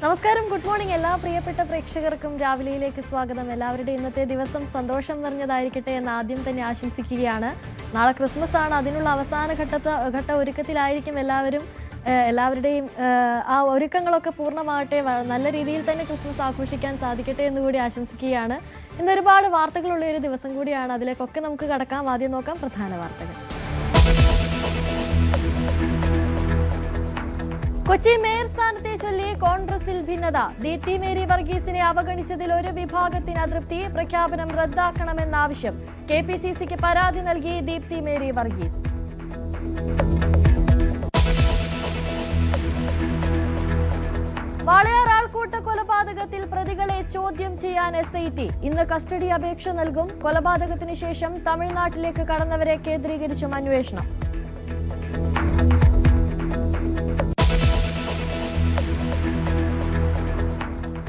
നമസ്കാരം, good morning എല്ലാ പ്രിയപ്പെട്ട പ്രേക്ഷകർക്കും രാവിലെയിലേക്ക് സ്വാഗതം. എല്ലാവരുടെയും ഇന്നത്തെ ദിവസം സന്തോഷം നിറഞ്ഞതായിരിക്കട്ടെ എന്ന് ആദ്യം തന്നെ ആശംസിക്കുകയാണ്. നാളെ ക്രിസ്മസ് ആണ്, അതിനുള്ള അവസാന ഘട്ട ഒരുക്കത്തിലായിരിക്കും എല്ലാവരുടെയും ആ ഒരുക്കങ്ങളൊക്കെ പൂർണ്ണമാകട്ടെ, നല്ല രീതിയിൽ തന്നെ ക്രിസ്മസ് ആഘോഷിക്കാൻ സാധിക്കട്ടെ എന്ന് കൂടി ആശംസിക്കുകയാണ്. ഇന്ന് ഒരുപാട് വാർത്തകളുള്ള ഒരു ദിവസം കൂടിയാണ്, അതിലേക്കൊക്കെ നമുക്ക് കടക്കാം. ആദ്യം നോക്കാം പ്രധാന വാർത്തകൾ. കൊച്ചി മേയർ സ്ഥാനത്തെ ചൊല്ലി കോൺഗ്രസിൽ ഭിന്നത. ദീപ്തി മേരി വർഗീസിനെ അവഗണിച്ചതിൽ ഒരു വിഭാഗത്തിന് അതൃപ്തി. പ്രഖ്യാപനം റദ്ദാക്കണമെന്ന ആവശ്യം. KPCCക്ക് പരാതി നൽകി ദീപ്തി മേരി വർഗീസ്. വാളയാർ ആൾക്കൂട്ട കൊലപാതകത്തിൽ പ്രതികളെ ചോദ്യം ചെയ്യാൻ SIT. ഇന്ന് കസ്റ്റഡി അപേക്ഷ നൽകും. കൊലപാതകത്തിന് ശേഷം തമിഴ്നാട്ടിലേക്ക് കടന്നവരെ കേന്ദ്രീകരിച്ചും അന്വേഷണം.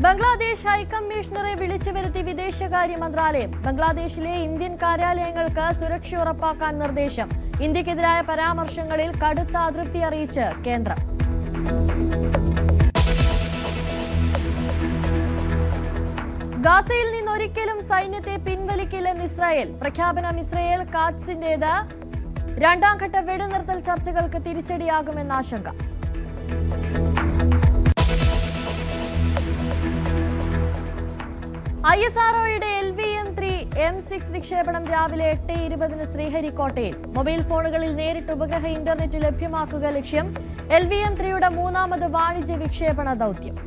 ബംഗ്ലാദേശ് ഹൈക്കമ്മീഷണറെ വിളിച്ചു വരുത്തി വിദേശകാര്യ മന്ത്രാലയം. ബംഗ്ലാദേശിലെ ഇന്ത്യൻ കാര്യാലയങ്ങൾക്ക് സുരക്ഷ ഉറപ്പാക്കാൻ നിർദ്ദേശം. ഇന്ത്യക്കെതിരായ പരാമർശങ്ങളിൽ കടുത്ത അതൃപ്തി അറിയിച്ച് കേന്ദ്രം. ഗാസയിൽ നിന്നൊരിക്കലും സൈന്യത്തെ പിൻവലിക്കില്ലെന്ന് ഇസ്രായേൽ. പ്രഖ്യാപനം ഇസ്രായേൽ ഖാദ്സിന്റേത്. രണ്ടാം ഘട്ട വെടിനിർത്തൽ ചർച്ചകൾക്ക് തിരിച്ചടിയാകുമെന്ന ആശങ്ക. ISROയുടെ LVM-3 M6 വിക്ഷേപണം രാവിലെ 8:20 ശ്രീഹരിക്കോട്ടയിൽ. മൊബൈൽ ഫോണുകളിൽ നേരിട്ട് ഉപഗ്രഹ ഇന്റർനെറ്റ് ലഭ്യമാക്കുക ലക്ഷ്യം. LVM-3യുടെ മൂന്നാമത് വാണിജ്യ വിക്ഷേപണ ദൗത്യം.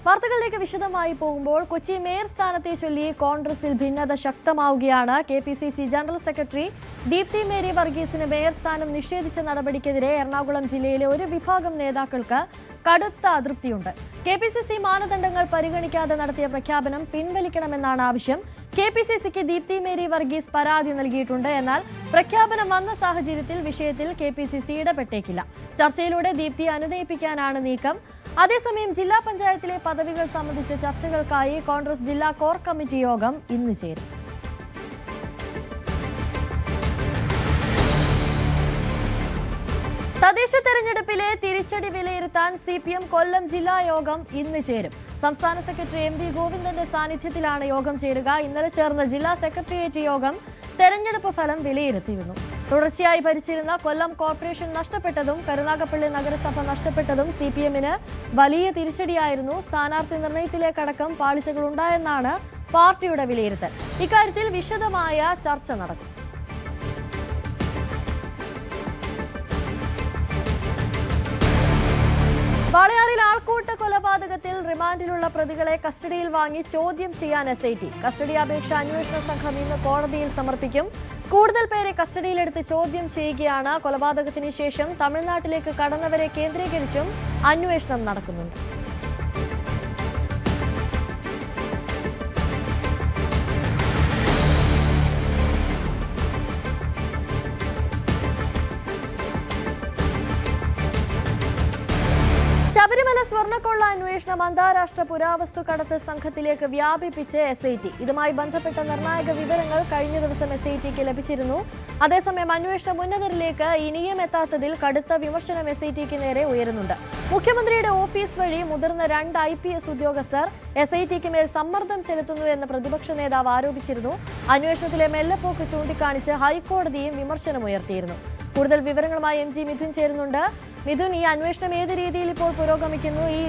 വാർത്തകളിലേക്ക് വിശദമായി പോകുമ്പോൾ, കൊച്ചി മേയർ സ്ഥാനത്തെ ചൊല്ലി കോൺഗ്രസിൽ ഭിന്നത ശക്തമാവുകയാണ്. KPCC general secretary Deepthi Mary വർഗീസിന് മേയർ സ്ഥാനം നിഷേധിച്ച നടപടിക്കെതിരെ എറണാകുളം ജില്ലയിലെ ഒരു വിഭാഗം നേതാക്കൾക്ക് കടുത്ത അതൃപ്തിയുണ്ട്. KPCC മാനദണ്ഡങ്ങൾ പരിഗണിക്കാതെ നടത്തിയ പ്രഖ്യാപനം പിൻവലിക്കണമെന്നാണ് ആവശ്യം. KPCCക്ക് ദീപ്തി മേരി വർഗീസ് പരാതി നൽകിയിട്ടുണ്ട്. എന്നാൽ പ്രഖ്യാപനം വന്ന സാഹചര്യത്തിൽ വിഷയത്തിൽ KPCC ഇടപെട്ടേക്കില്ല. ചർച്ചയിലൂടെ ദീപ്തിയെ അനുനയിപ്പിക്കാനാണ് നീക്കം. അതേസമയം ജില്ലാ പഞ്ചായത്തിലെ പദവികൾ സംബന്ധിച്ച ചർച്ചകൾക്കായി കോൺഗ്രസ് ജില്ലാ കോർ കമ്മിറ്റി യോഗം ഇന്ന് ചേരും. തദ്ദേശ തെരഞ്ഞെടുപ്പിലെ തിരിച്ചടി വിലയിരുത്താൻ CPM കൊല്ലം ജില്ലാ യോഗം ഇന്ന് ചേരും. സംസ്ഥാന സെക്രട്ടറി MV ഗോവിന്ദന്റെ സാന്നിധ്യത്തിലാണ് യോഗം ചേരുക. ഇന്നലെ ചേർന്ന ജില്ലാ സെക്രട്ടേറിയറ്റ് യോഗം തെരഞ്ഞെടുപ്പ് ഫലം വിലയിരുത്തിയിരുന്നു. തുടർച്ചയായി ഭരിച്ചിരുന്ന കൊല്ലം കോർപ്പറേഷൻ നഷ്ടപ്പെട്ടതും കരുനാഗപ്പള്ളി നഗരസഭ നഷ്ടപ്പെട്ടതും CPMന് വലിയ തിരിച്ചടിയായിരുന്നു. സ്ഥാനാർത്ഥി നിർണയത്തിലേക്കടക്കം പാളിച്ചകളുണ്ടായെന്നാണ് പാർട്ടിയുടെ വിലയിരുത്തൽ. ഇക്കാര്യത്തിൽ വിശദമായ ചർച്ച നടക്കും. വാളയാറിൽ ആൾക്കൂട്ട കൊലപാതകത്തിൽ റിമാൻഡിലുള്ള പ്രതികളെ കസ്റ്റഡിയിൽ വാങ്ങി ചോദ്യം ചെയ്യാൻ SIT. കസ്റ്റഡി അപേക്ഷ അന്വേഷണ സംഘം ഇന്ന് കോടതിയിൽ സമർപ്പിക്കും. കൂടുതൽ പേരെ കസ്റ്റഡിയിലെടുത്ത് ചോദ്യം ചെയ്യുകയാണ്. കൊലപാതകത്തിന് ശേഷം തമിഴ്നാട്ടിലേക്ക് കടന്നവരെ കേന്ദ്രീകരിച്ചും അന്വേഷണം നടക്കുന്നുണ്ട്. ശബരിമല സ്വർണ്ണക്കൊള്ള അന്വേഷണം അന്താരാഷ്ട്ര പുരാവസ്തു കടത്ത് സംഘത്തിലേക്ക് വ്യാപിപ്പിച്ച് SIT. ഇതുമായി ബന്ധപ്പെട്ട നിർണായക വിവരങ്ങൾ കഴിഞ്ഞ ദിവസം SITക്ക് ലഭിച്ചിരുന്നു. അതേസമയം അന്വേഷണം ഉന്നതരിലേക്ക് ഇനിയും എത്താത്തതിൽ കടുത്ത വിമർശനം SITക്ക് നേരെ ഉയരുന്നുണ്ട്. മുഖ്യമന്ത്രിയുടെ ഓഫീസ് വഴി മുതിർന്ന 2 IPS ഉദ്യോഗസ്ഥർ SITക്ക് മേൽ സമ്മർദ്ദം ചെലുത്തുന്നു എന്ന് പ്രതിപക്ഷ നേതാവ് ആരോപിച്ചിരുന്നു. അന്വേഷണത്തിലെ മെല്ലെപ്പോക്ക് ചൂണ്ടിക്കാണിച്ച് ഹൈക്കോടതിയും വിമർശനമുയർത്തിയിരുന്നു. കൂടുതൽ വിവരങ്ങളുമായി MG മിഥുൻ ചേരുന്നുണ്ട്. മിഥുൻ, ഈ അന്വേഷണം ഏത് രീതിയിൽ ഇപ്പോൾ പുരോഗമിക്കുന്നു? ഈ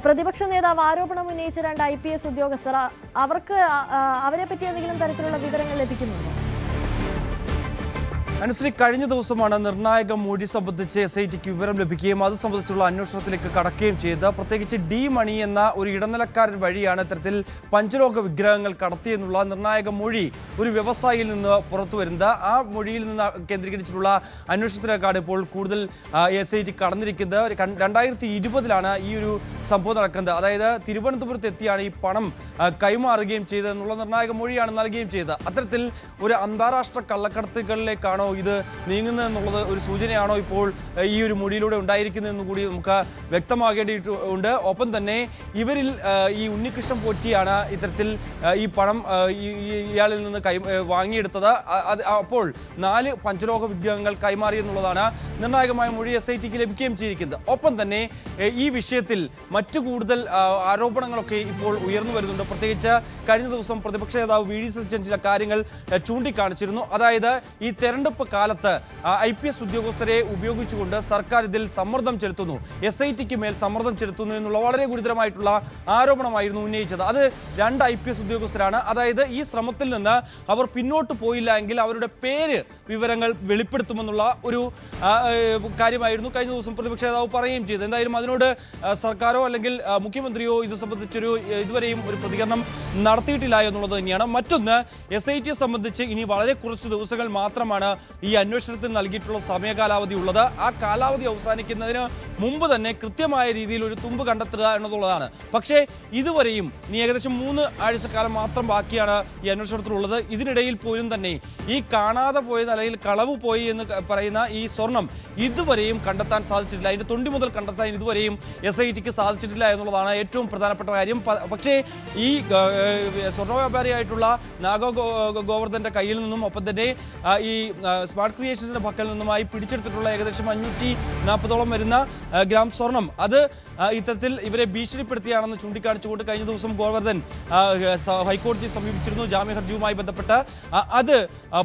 പ്രതിപക്ഷ നേതാവ് ആരോപണം ഉന്നയിച്ച 2 IPS ഉദ്യോഗസ്ഥർ, അവരെ പറ്റി എന്തെങ്കിലും തരത്തിലുള്ള വിവരങ്ങൾ ലഭിക്കുന്നുണ്ടോ? അനുശ്രീ, കഴിഞ്ഞ ദിവസമാണ് നിർണായക മൊഴി സംബന്ധിച്ച് SITക്ക് വിവരം ലഭിക്കുകയും അത് സംബന്ധിച്ചുള്ള അന്വേഷണത്തിലേക്ക് കടക്കുകയും ചെയ്ത്. പ്രത്യേകിച്ച് D മണി എന്ന ഒരു ഇടനിലക്കാരൻ വഴിയാണ് ഇത്തരത്തിൽ പഞ്ചലോക വിഗ്രഹങ്ങൾ കടത്തിയെന്നുള്ള നിർണായക മൊഴി ഒരു വ്യവസായിയിൽ നിന്ന് പുറത്തു വരുന്നത്. ആ മൊഴിയിൽ നിന്ന് കേന്ദ്രീകരിച്ചിട്ടുള്ള അന്വേഷണത്തിലേക്കാണ് ഇപ്പോൾ കൂടുതൽ SIT കടന്നിരിക്കുന്നത്. 2020 ഈ ഒരു സംഭവം നടക്കുന്നത്. അതായത് തിരുവനന്തപുരത്ത് എത്തിയാണ് ഈ പണം കൈമാറുകയും ചെയ്തതെന്നുള്ള നിർണായക മൊഴിയാണ് നൽകുകയും ചെയ്തത്. അത്തരത്തിൽ ഒരു അന്താരാഷ്ട്ര കള്ളക്കടത്തുകളിലേക്കാണോ ഇത് നീങ്ങുന്നത് എന്നുള്ളത് ഒരു സൂചനയാണോ ഇപ്പോൾ ഈ ഒരു മൊഴിയിലൂടെ ഉണ്ടായിരിക്കുന്നതെന്ന് കൂടി നമുക്ക് വ്യക്തമാകേണ്ടിയിട്ടുണ്ട്. ഒപ്പം തന്നെ ഇവരിൽ ഈ ഉണ്ണികൃഷ്ണൻ പോറ്റിയാണ് ഇത്തരത്തിൽ ഈ പണം ഇയാളിൽ നിന്ന് വാങ്ങിയെടുത്തത്. അപ്പോൾ 4 പഞ്ചലോഹ വിഗ്രഹങ്ങൾ കൈമാറി എന്നുള്ളതാണ് നിർണായകമായ മൊഴി SITക്ക് ലഭിക്കുകയും ചെയ്തിരിക്കുന്നത്. ഒപ്പം തന്നെ ഈ വിഷയത്തിൽ മറ്റു കൂടുതൽ ആരോപണങ്ങളൊക്കെ ഇപ്പോൾ ഉയർന്നു വരുന്നുണ്ട്. പ്രത്യേകിച്ച് കഴിഞ്ഞ ദിവസം പ്രതിപക്ഷ നേതാവ് VD സതീശൻ ചില കാര്യങ്ങൾ ചൂണ്ടിക്കാണിച്ചിരുന്നു. അതായത് ഈ തെരഞ്ഞെടുപ്പ് കാലത്ത് IPS ഉദ്യോഗസ്ഥരെ ഉപയോഗിച്ചുകൊണ്ട് സർക്കാർ ഇതിൽ സമ്മർദ്ദം ചെലുത്തുന്നു, SITക്ക് മേൽ സമ്മർദ്ദം ചെലുത്തുന്നു എന്നുള്ള വളരെ ഗുരുതരമായിട്ടുള്ള ആരോപണമായിരുന്നു ഉന്നയിച്ചത്. അത് 2 IPS ഉദ്യോഗസ്ഥരാണ്. അതായത് ഈ ശ്രമത്തിൽ നിന്ന് അവർ പിന്നോട്ട് പോയില്ല എങ്കിൽ അവരുടെ വിവരങ്ങൾ വെളിപ്പെടുത്തുമെന്നുള്ള ഒരു കാര്യമായിരുന്നു കഴിഞ്ഞ ദിവസം പ്രതിപക്ഷ നേതാവ് പറയുകയും ചെയ്തത്. എന്തായാലും അതിനോട് സർക്കാരോ അല്ലെങ്കിൽ മുഖ്യമന്ത്രിയോ ഇത് സംബന്ധിച്ചൊരു ഇതുവരെയും ഒരു പ്രതികരണം നടത്തിയിട്ടില്ല എന്നുള്ളത് തന്നെയാണ്. മറ്റൊന്ന്, SITയെ സംബന്ധിച്ച് ഇനി വളരെ കുറച്ച് ദിവസങ്ങൾ മാത്രമാണ് ഈ അന്വേഷണത്തിന് നൽകിയിട്ടുള്ള സമയകാലാവധി ഉള്ളത്. ആ കാലാവധി അവസാനിക്കുന്നതിന് മുമ്പ് തന്നെ കൃത്യമായ രീതിയിൽ ഒരു തുമ്പ് കണ്ടെത്തുക എന്നുള്ളതാണ്. പക്ഷേ ഇതുവരെയും ഇനി ഏകദേശം 3 ആഴ്ചക്കാലം മാത്രം ബാക്കിയാണ് ഈ അന്വേഷണത്തിലുള്ളത്. ഇതിനിടയിൽ പോലും തന്നെ ഈ കാണാതെ പോയത് അല്ലെങ്കിൽ കളവ് പോയി എന്ന് പറയുന്ന ഈ സ്വർണം ഇതുവരെയും കണ്ടെത്താൻ സാധിച്ചിട്ടില്ല. അതിൻ്റെ തൊണ്ടി മുതൽ കണ്ടെത്താൻ ഇതുവരെയും SITക്ക് സാധിച്ചിട്ടില്ല എന്നുള്ളതാണ് ഏറ്റവും പ്രധാനപ്പെട്ട കാര്യം. പക്ഷേ ഈ സ്വർണ്ണ വ്യാപാരിയായിട്ടുള്ള ഗോവർദ്ധൻ്റെ കയ്യിൽ നിന്നും ഒപ്പം തന്നെ ഈ സ്മാർട്ട് ക്രിയേഷൻസിൻ്റെ പക്കൽ നിന്നുമായി പിടിച്ചെടുത്തിട്ടുള്ള ഏകദേശം 540ഓളം വരുന്ന ഗ്രാം സ്വർണം അത് ഇത്തരത്തിൽ ഇവരെ ഭീഷണിപ്പെടുത്തിയാണെന്ന് ചൂണ്ടിക്കാണിച്ചുകൊണ്ട് കഴിഞ്ഞ ദിവസം ഗോവർദ്ധൻ ഹൈക്കോടതിയെ സമീപിച്ചിരുന്നു ജാമ്യ ഹർജിയുമായി ബന്ധപ്പെട്ട്. അത്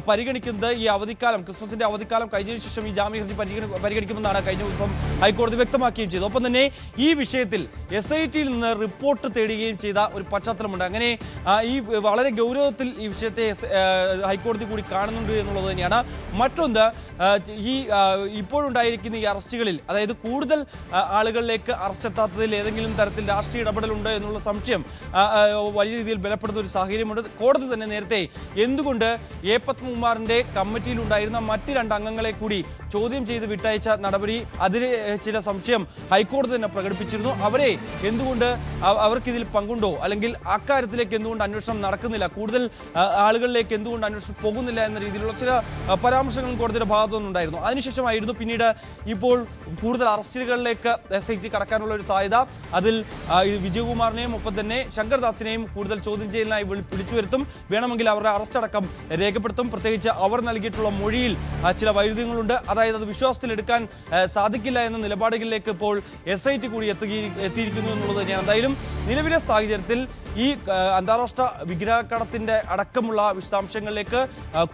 പരിഗണിക്കുന്നത് ഈ അവധിക്കാലം, ക്രിസ്മസിന്റെ അവധിക്കാലം കഴിഞ്ഞതിന് ശേഷം ഈ ജാമ്യ ഹർജി പരിഗണിക്കുമെന്നാണ് കഴിഞ്ഞ ദിവസം ഹൈക്കോടതി വ്യക്തമാക്കുകയും ചെയ്തത്. ഒപ്പം തന്നെ ഈ വിഷയത്തിൽ SITയിൽ നിന്ന് റിപ്പോർട്ട് തേടുകയും ചെയ്ത ഒരു പശ്ചാത്തലമുണ്ട്. അങ്ങനെ ഈ വളരെ ഗൗരവത്തിൽ ഈ വിഷയത്തെ ഹൈക്കോടതി കൂടി കാണുന്നുണ്ട് എന്നുള്ളത് തന്നെയാണ്. മറ്റൊന്ന്, ഈ ഇപ്പോഴുണ്ടായിരിക്കുന്ന ഈ അറസ്റ്റുകളിൽ, അതായത് കൂടുതൽ ആളുകളിലേക്ക് അറസ്റ്റ് എത്താത്തതിൽ ഏതെങ്കിലും തരത്തിൽ രാഷ്ട്രീയ ഇടപെടലുണ്ട് എന്നുള്ള സംശയം വലിയ രീതിയിൽ ബലപ്പെടുന്ന ഒരു സാഹചര്യമുണ്ട്. കോടതി തന്നെ നേരത്തെ എന്തുകൊണ്ട് A. പത്മകുമാറിന്റെ കമ്മിറ്റിയിലുണ്ടായിരുന്ന മറ്റ് 2 അംഗങ്ങളെ കൂടി ചോദ്യം ചെയ്ത് വിട്ടയച്ച നടപടി, അതിന് ചില സംശയം ഹൈക്കോടതി തന്നെ പ്രകടിപ്പിച്ചിരുന്നു. അവരെ എന്തുകൊണ്ട്, അവർക്കിതിൽ പങ്കുണ്ടോ, അല്ലെങ്കിൽ അക്കാര്യത്തിലേക്ക് എന്തുകൊണ്ട് അന്വേഷണം നടക്കുന്നില്ല, കൂടുതൽ ആളുകളിലേക്ക് എന്തുകൊണ്ട് അന്വേഷണം പോകുന്നില്ല എന്ന രീതിയിലുള്ള ചില പരാമർശങ്ങളും കോടതിയുടെ ഭാഗത്തുനിന്നുണ്ടായിരുന്നു. അതിനുശേഷമായിരുന്നു പിന്നീട് ഇപ്പോൾ കൂടുതൽ അറസ്റ്റുകളിലേക്ക് SIT കടക്കാനുള്ള ഒരു സാധ്യത. അതിൽ വിജയകുമാറിനെയും ഒപ്പം തന്നെ ശങ്കർദാസിനെയും കൂടുതൽ ചോദ്യം ചെയ്യലിനായി വിളിച്ചു വരുത്തും. വേണമെങ്കിൽ അവരുടെ അറസ്റ്റ് അടക്കം രേഖപ്പെടുത്തും. പ്രത്യേകിച്ച് അവർ നൽകിയിട്ടുള്ള മൊഴിയിൽ ചില വൈരുദ്ധ്യങ്ങളുണ്ട്. അതായത് അത് വിശ്വാസത്തിലെടുക്കാൻ സാധിക്കില്ല എന്ന നിലപാടുകളിലേക്ക് ഇപ്പോൾ SIT കൂടി എത്തിയിരിക്കുന്നു എന്നുള്ളത് തന്നെയാണ്. എന്തായാലും നിലവിലെ സാഹചര്യത്തിൽ ഈ അന്താരാഷ്ട്ര വിഗ്രഹക്കടത്തിന്റെ അടക്കമുള്ള വിശദാംശങ്ങളിലേക്ക്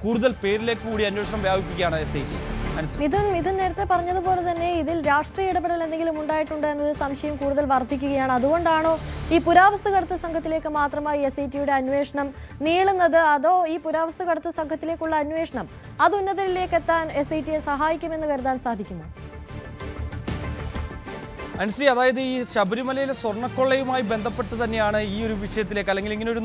കൂടുതൽ പേരിലേക്ക് കൂടി അന്വേഷണം വ്യാപിപ്പിക്കുകയാണ് SIT. മിഥുൻ നേരത്തെ പറഞ്ഞതുപോലെ തന്നെ ഇതിൽ രാഷ്ട്രീയ ഇടപെടൽ എന്തെങ്കിലും ഉണ്ടായിട്ടുണ്ട് എന്നത് സംശയം കൂടുതൽ വർദ്ധിക്കുകയാണ്. അതുകൊണ്ടാണോ ഈ പുരാവസ്തു കടത്ത് സംഘത്തിലേക്ക് മാത്രമായി SITയുടെ അന്വേഷണം നീളുന്നത്, അതോ ഈ പുരാവസ്തു കടത്ത് സംഘത്തിലേക്കുള്ള അന്വേഷണം അത് ഉന്നതരിലേക്ക് എത്താൻ SITയെ സഹായിക്കുമെന്ന് കരുതാൻ സാധിക്കുമോ? അനുശ്രീ, അതായത് ഈ ശബരിമലയിലെ സ്വർണ്ണക്കൊള്ളയുമായി ബന്ധപ്പെട്ട് തന്നെയാണ് ഈ ഒരു വിഷയത്തിലേക്ക് അല്ലെങ്കിൽ ഇങ്ങനെ ഒരു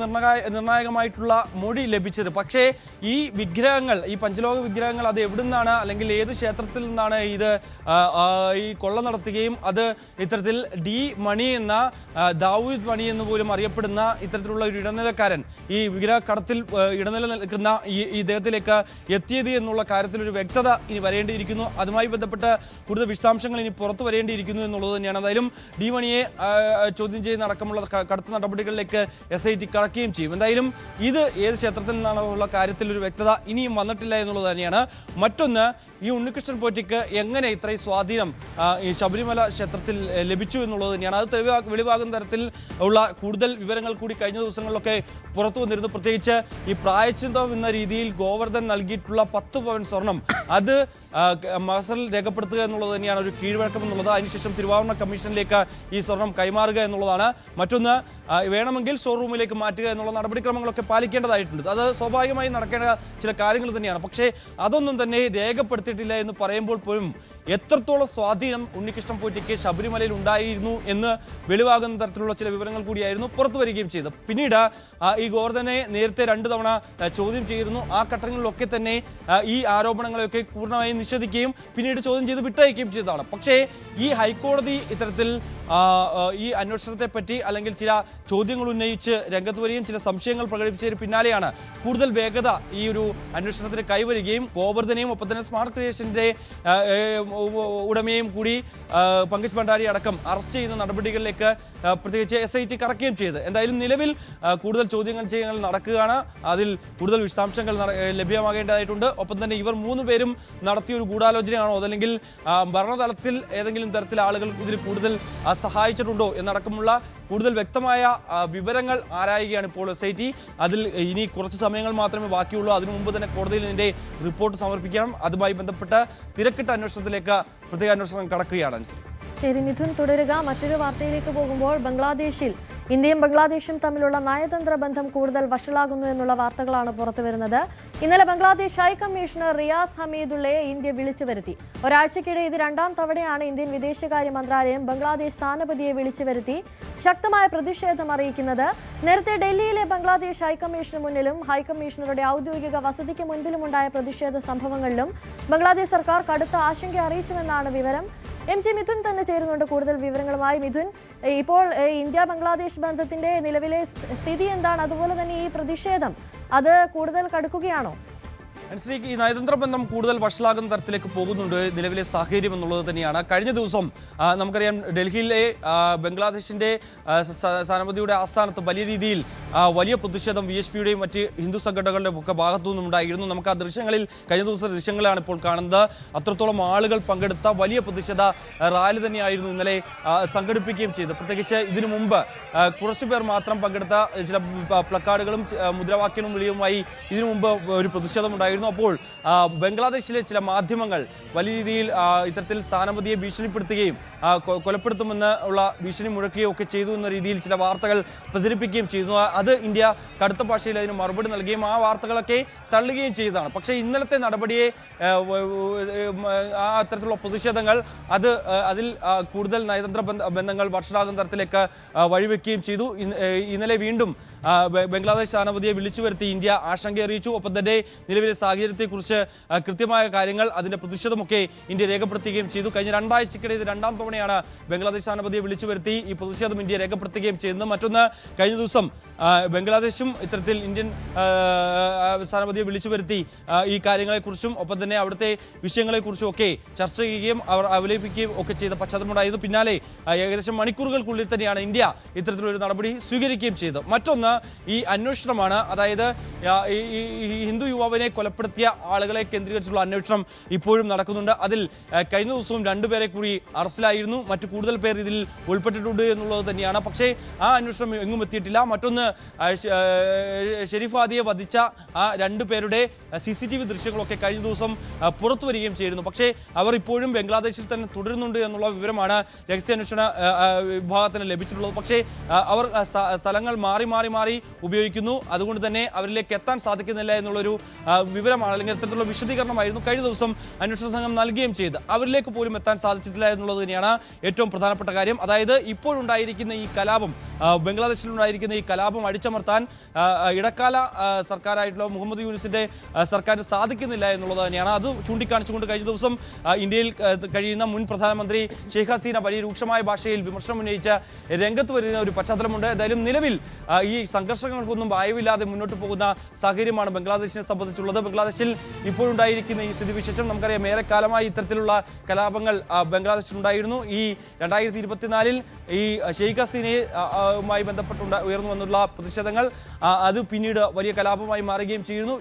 നിർണായകമായിട്ടുള്ള മൊഴി ലഭിച്ചത്. പക്ഷേ ഈ വിഗ്രഹങ്ങൾ, ഈ പഞ്ചലോക വിഗ്രഹങ്ങൾ അത് എവിടുന്നാണ് അല്ലെങ്കിൽ ഏത് ക്ഷേത്രത്തിൽ നിന്നാണ് ഇത് ഈ കൊള്ള നടത്തുകയും അത് ഇത്തരത്തിൽ D. മണി എന്ന ദാവൂദ് മണി എന്ന് പോലും അറിയപ്പെടുന്ന ഇത്തരത്തിലുള്ള ഒരു ഇടനിലക്കാരൻ ഈ വിഗ്രഹക്കടത്തിൽ ഇടനില നിൽക്കുന്ന ഈ ഇദ്ദേഹത്തിലേക്ക് എത്തിയത് എന്നുള്ള കാര്യത്തിൽ ഒരു വ്യക്തത ഇനി വരേണ്ടിയിരിക്കുന്നു. അതുമായി ബന്ധപ്പെട്ട് കൂടുതൽ വിശദാംശങ്ങൾ ഇനി പുറത്തു വരേണ്ടിയിരിക്കുന്നു എന്നുള്ളത് തന്നെയാണ്. എന്തായാലും D. മണിയെ ചോദ്യം ചെയ്യുന്ന അടക്കമുള്ള കടുത്ത നടപടികളിലേക്ക് SIT കടക്കുകയും ചെയ്യും. എന്തായാലും ഇത് ഏത് ക്ഷേത്രത്തിൽ നിന്നാണുള്ള കാര്യത്തിൽ ഒരു വ്യക്തത ഇനിയും വന്നിട്ടില്ല എന്നുള്ളത് തന്നെയാണ്. മറ്റൊന്ന്, ഈ ഉണ്ണികൃഷ്ണൻ പോറ്റിക്ക് എങ്ങനെ ഇത്രയും സ്വാധീനം ഈ ശബരിമല ക്ഷേത്രത്തിൽ ലഭിച്ചു എന്നുള്ളത് തന്നെയാണ്. അത് വെളിവാകുന്ന തരത്തിൽ ഉള്ള കൂടുതൽ വിവരങ്ങൾ കൂടി കഴിഞ്ഞ ദിവസങ്ങളിലൊക്കെ പുറത്തു വന്നിരുന്നു. പ്രത്യേകിച്ച് ഈ പ്രായശ്ചിത്തം എന്ന രീതിയിൽ ഗോവർദ്ധൻ നൽകിയിട്ടുള്ള 10 പവൻ സ്വർണം അത് മഹസറിൽ രേഖപ്പെടുത്തുക എന്നുള്ളത് തന്നെയാണ് ഒരു കീഴ്വഴക്കം എന്നുള്ളത്. അതിനുശേഷം തിരുവാഭരണ കമ്മീഷനിലേക്ക് ഈ സ്വർണം കൈമാറുക എന്നുള്ളതാണ്. മറ്റൊന്ന്, വേണമെങ്കിൽ ഷോറൂമിലേക്ക് മാറ്റുക എന്നുള്ള നടപടിക്രമങ്ങളൊക്കെ പാലിക്കേണ്ടതായിട്ടുണ്ട്. അത് സ്വാഭാവികമായി നടക്കേണ്ട ചില കാര്യങ്ങൾ തന്നെയാണ്. പക്ഷേ അതൊന്നും തന്നെ രേഖപ്പെടുത്തി രേഖപ്പെടുത്തിയിട്ടില്ല എന്ന് പറയുമ്പോൾ പോലും എത്രത്തോളം സ്വാധീനം ഉണ്ണികൃഷ്ണൻ പോറ്റിക്ക് ശബരിമലയിൽ ഉണ്ടായിരുന്നു എന്ന് വെളിവാകുന്ന തരത്തിലുള്ള ചില വിവരങ്ങൾ കൂടിയായിരുന്നു പുറത്തു വരികയും ചെയ്തത്. പിന്നീട് ഈ ഗോവർദ്ധനെ നേരത്തെ 2 തവണ ചോദ്യം ചെയ്തിരുന്നു. ആ ഘട്ടങ്ങളിലൊക്കെ തന്നെ ഈ ആരോപണങ്ങളെയൊക്കെ പൂർണ്ണമായും നിഷേധിക്കുകയും പിന്നീട് ചോദ്യം ചെയ്ത് വിട്ടയക്കുകയും ചെയ്തതാണ്. പക്ഷേ ഈ ഹൈക്കോടതി ഇത്തരത്തിൽ ഈ അന്വേഷണത്തെ പറ്റി അല്ലെങ്കിൽ ചില ചോദ്യങ്ങൾ ഉന്നയിച്ച് രംഗത്ത് വരികയും ചില സംശയങ്ങൾ പ്രകടിപ്പിച്ചതിന് പിന്നാലെയാണ് കൂടുതൽ വേഗത ഈ ഒരു അന്വേഷണത്തിന് കൈവരികയും ഗോവർദ്ധനെയും ഒപ്പം തന്നെ സ്മാർട്ട് ക്രിയേഷൻ്റെ ഉടമയും കൂടി പങ്കജ് ഭണ്ഡാരി അടക്കം അറസ്റ്റ് ചെയ്യുന്ന നടപടികളിലേക്ക് പ്രത്യേകിച്ച് SIT കടക്കുകയും ചെയ്ത്. എന്തായാലും നിലവിൽ കൂടുതൽ ചോദ്യങ്ങൾ ചെയ്യൽ നടക്കുകയാണ്. അതിൽ കൂടുതൽ വിശദാംശങ്ങൾ ലഭ്യമാകേണ്ടതായിട്ടുണ്ട്. ഒപ്പം തന്നെ ഇവർ 3 പേരും നടത്തിയൊരു ഗൂഢാലോചനയാണോ അതല്ലെങ്കിൽ ഭരണതലത്തിൽ ഏതെങ്കിലും തരത്തിൽ ആളുകൾ ഇതിൽ കൂടുതൽ സഹായിച്ചിട്ടുണ്ടോ എന്നടക്കമുള്ള കൂടുതൽ വ്യക്തമായ വിവരങ്ങൾ ആരായുകയാണ് ഇപ്പോൾ SIT. അതിൽ ഇനി കുറച്ച് സമയങ്ങൾ മാത്രമേ ബാക്കിയുള്ളൂ. അതിനു മുമ്പ് തന്നെ കോടതിയിൽ ഇതിൻ്റെ റിപ്പോർട്ട് സമർപ്പിക്കണം. അതുമായി ബന്ധപ്പെട്ട് തിരക്കിട്ട അന്വേഷണത്തിലേക്ക് പ്രത്യേക അന്വേഷണം കടക്കുകയാണ്. ശരി മിഥുൻ, തുടരുക. മറ്റൊരു വാർത്തയിലേക്ക് പോകുമ്പോൾ ബംഗ്ലാദേശിൽ ഇന്ത്യയും ബംഗ്ലാദേശും തമ്മിലുള്ള നയതന്ത്ര ബന്ധം കൂടുതൽ വഷളാകുന്നു എന്നുള്ള വാർത്തകളാണ് പുറത്തുവരുന്നത്. ഇന്നലെ ബംഗ്ലാദേശ് ഹൈക്കമ്മീഷണർ റിയാസ് ഹമീദുള്ളയെ ഇന്ത്യ വിളിച്ചു വരുത്തി. ഒരാഴ്ചക്കിടെ ഇത് 2ാം തവണയാണ് ഇന്ത്യൻ വിദേശകാര്യ മന്ത്രാലയം ബംഗ്ലാദേശ് സ്ഥാനപതിയെ വിളിച്ചു വരുത്തി ശക്തമായ പ്രതിഷേധം അറിയിക്കുന്നത്. നേരത്തെ ഡൽഹിയിലെ ബംഗ്ലാദേശ് ഹൈക്കമ്മീഷന് മുന്നിലും ഹൈക്കമ്മീഷണറുടെ ഔദ്യോഗിക വസതിക്ക് മുൻപിലുമുണ്ടായ പ്രതിഷേധ സംഭവങ്ങളിലും ബംഗ്ലാദേശ് സർക്കാർ കടുത്ത ആശങ്ക അറിയിച്ചുവെന്നാണ് വിവരം. MG മിഥുൻ തന്നെ ചേരുന്നുണ്ട് കൂടുതൽ വിവരങ്ങളുമായി. മിഥുൻ, ഇപ്പോൾ ഇന്ത്യ ബംഗ്ലാദേശ് ബന്ധത്തിന്റെ നിലവിലെ സ്ഥിതി എന്താണ്? അതുപോലെ തന്നെ ഈ പ്രതിഷേധം അത് കൂടുതൽ കടുക്കുകയാണോ? ഈ നയതന്ത്ര ബന്ധം കൂടുതൽ വഷളാകുന്ന തരത്തിലേക്ക് പോകുന്നുണ്ട് നിലവിലെ സാഹചര്യം എന്നുള്ളത് തന്നെയാണ്. കഴിഞ്ഞ ദിവസം നമുക്കറിയാം ഡൽഹിയിലെ ബംഗ്ലാദേശിൻ്റെ സ്ഥാനപതിയുടെ ആസ്ഥാനത്ത് വലിയ രീതിയിൽ വലിയ പ്രതിഷേധം VHPയുടെയും മറ്റ് ഹിന്ദു സംഘടനകളുടെയും ഒക്കെ ഭാഗത്തു നിന്നുണ്ടായിരുന്നു. നമുക്ക് ആ ദൃശ്യങ്ങളിൽ കഴിഞ്ഞ ദിവസത്തെ ദൃശ്യങ്ങളാണ് ഇപ്പോൾ കാണുന്നത്. അത്രത്തോളം ആളുകൾ പങ്കെടുത്ത വലിയ പ്രതിഷേധ റാലി തന്നെയായിരുന്നു ഇന്നലെ സംഘടിപ്പിക്കുകയും ചെയ്തത്. പ്രത്യേകിച്ച് ഇതിനു മുമ്പ് കുറച്ചുപേർ മാത്രം പങ്കെടുത്ത ചില പ്ലക്കാർഡുകളും മുദ്രാവാക്യങ്ങളും വിളിയുമായി ഇതിനു മുമ്പ് ഒരു പ്രതിഷേധം ഉണ്ടായിരുന്നു. അപ്പോൾ ബംഗ്ലാദേശിലെ ചില മാധ്യമങ്ങൾ വലിയ രീതിയിൽ ഇത്തരത്തിൽ സ്ഥാനപതിയെ ഭീഷണിപ്പെടുത്തുകയും കൊലപ്പെടുത്തുമെന്ന് ഉള്ള ഭീഷണി മുഴക്കുകയും ഒക്കെ ചെയ്തു എന്ന രീതിയിൽ ചില വാർത്തകൾ പ്രചരിപ്പിക്കുകയും ചെയ്തു. അത് ഇന്ത്യ കടുത്ത ഭാഷയിൽ അതിന് മറുപടി നൽകുകയും ആ വാർത്തകളൊക്കെ തള്ളുകയും ചെയ്തതാണ്. പക്ഷേ ഇന്നലത്തെ നടപടിയെ അത്തരത്തിലുള്ള പ്രതിഷേധങ്ങൾ അതിൽ കൂടുതൽ നയതന്ത്ര ബന്ധങ്ങൾ വഷളാകുന്ന തരത്തിലേക്ക് വഴിവെക്കുകയും ചെയ്തു. ഇന്നലെ വീണ്ടും ബംഗ്ലാദേശ് സ്ഥാനപതിയെ വിളിച്ചു വരുത്തി ഇന്ത്യ ആശങ്ക അറിയിച്ചു. ഒപ്പം തന്നെ നിലവിലെ സാഹചര്യത്തെക്കുറിച്ച് കൃത്യമായ കാര്യങ്ങൾ അതിൻ്റെ പ്രതിഷേധമൊക്കെ ഇന്ത്യ രേഖപ്പെടുത്തുകയും ചെയ്തു. കഴിഞ്ഞ 2 ആഴ്ചക്കിടെ ഇത് 2ാം തവണയാണ് ബംഗ്ലാദേശ് സ്ഥാനപതിയെ വിളിച്ചു വരുത്തി ഈ പ്രതിഷേധം ഇന്ത്യ രേഖപ്പെടുത്തുകയും ചെയ്യുന്നത്. മറ്റൊന്ന്, കഴിഞ്ഞ ദിവസം ബംഗ്ലാദേശും ഇത്തരത്തിൽ ഇന്ത്യൻ സ്ഥാനപതിയെ വിളിച്ചു വരുത്തി ഈ കാര്യങ്ങളെക്കുറിച്ചും ഒപ്പം തന്നെ അവിടുത്തെ വിഷയങ്ങളെക്കുറിച്ചും ഒക്കെ ചർച്ച ചെയ്യുകയും അവർ അവലോകിപ്പിക്കുകയും ഒക്കെ ചെയ്ത പശ്ചാത്തലമുണ്ടായിരുന്നു. പിന്നാലെ ഏകദേശം മണിക്കൂറുകൾക്കുള്ളിൽ തന്നെയാണ് ഇന്ത്യ ഇത്തരത്തിലൊരു നടപടി സ്വീകരിക്കുകയും ചെയ്തത്. മറ്റൊന്ന് ഈ അന്വേഷണമാണ്. അതായത് ഈ ഹിന്ദു യുവാവിനെ കൊലപ്പെടുത്തിയ ആളുകളെ കേന്ദ്രീകരിച്ചുള്ള അന്വേഷണം ഇപ്പോഴും നടക്കുന്നുണ്ട്. അതിൽ കഴിഞ്ഞ ദിവസവും 2 പേരെ കൂടി അറസ്റ്റിലായിരുന്നു. മറ്റു കൂടുതൽ പേർ ഇതിൽ ഉൾപ്പെട്ടിട്ടുണ്ട് എന്നുള്ളത് തന്നെയാണ്. പക്ഷേ ആ അന്വേഷണം എങ്ങും എത്തിയിട്ടില്ല. മറ്റൊന്ന്, ഷെരീഫ് ഹാദിയെ വധിച്ച ആ 2 പേരുടെ CCTV ദൃശ്യങ്ങളൊക്കെ കഴിഞ്ഞ ദിവസം പുറത്തു വരികയും ചെയ്തിരുന്നു. പക്ഷേ അവർ ഇപ്പോഴും ബംഗ്ലാദേശിൽ തന്നെ തുടരുന്നുണ്ട് എന്നുള്ള വിവരമാണ് രഹസ്യാന്വേഷണ വിഭാഗത്തിന് ലഭിച്ചിട്ടുള്ളത്. പക്ഷേ അവർ സ്ഥലങ്ങൾ മാറി മാറി മാറി ഉപയോഗിക്കുന്നു. അതുകൊണ്ട് തന്നെ അവരിലേക്ക് എത്താൻ സാധിക്കുന്നില്ല എന്നുള്ളൊരു വിവരമാണ് അല്ലെങ്കിൽ അത്തരത്തിലുള്ള വിശദീകരണമായിരുന്നു കഴിഞ്ഞ ദിവസം അന്വേഷണ സംഘം നൽകുകയും ചെയ്ത്. അവരിലേക്ക് പോലും എത്താൻ സാധിച്ചിട്ടില്ല എന്നുള്ളത് തന്നെയാണ് ഏറ്റവും പ്രധാനപ്പെട്ട കാര്യം. അതായത് ഇപ്പോഴുണ്ടായിരിക്കുന്ന ഈ കലാപം, ബംഗ്ലാദേശിലുണ്ടായിരിക്കുന്ന ഈ കലാപം അടിച്ചമർത്താൻ ഇടക്കാല സർക്കാരായിട്ടുള്ള മുഹമ്മദ് യൂനിസിന്റെ സർക്കാരിന് സാധിക്കുന്നില്ല എന്നുള്ളത് തന്നെയാണ്. അത് ചൂണ്ടിക്കാണിച്ചുകൊണ്ട് കഴിഞ്ഞ ദിവസം ഇന്ത്യയിൽ കഴിയുന്ന മുൻ പ്രധാനമന്ത്രി ഷെയ്ഖ് ഹസീന വലിയ രൂക്ഷമായ ഭാഷയിൽ വിമർശനം ഉന്നയിച്ച രംഗത്ത് വരുന്ന ഒരു പശ്ചാത്തലമുണ്ട്. എന്തായാലും നിലവിൽ ഈ സംഘർഷങ്ങൾക്കൊന്നും വായുവില്ലാതെ മുന്നോട്ട് പോകുന്ന സാഹചര്യമാണ് ബംഗ്ലാദേശിനെ സംബന്ധിച്ചുള്ളത്. ബംഗ്ലാദേശിൽ ഇപ്പോഴുണ്ടായിരിക്കുന്ന ഈ സ്ഥിതിവിശേഷം നമുക്കറിയാം. ഏറെക്കാലമായി ഇത്തരത്തിലുള്ള കലാപങ്ങൾ ബംഗ്ലാദേശിലുണ്ടായിരുന്നു. ഈ 2024 ഈ ഷെയ്ഖ് ഹസീനയുമായി ബന്ധപ്പെട്ട് ഉയർന്നു വന്നുള്ള പ്രതിഷേധങ്ങൾ അത് പിന്നീട് വലിയ കലാപമായി മാറുകയും ചെയ്യുന്നു.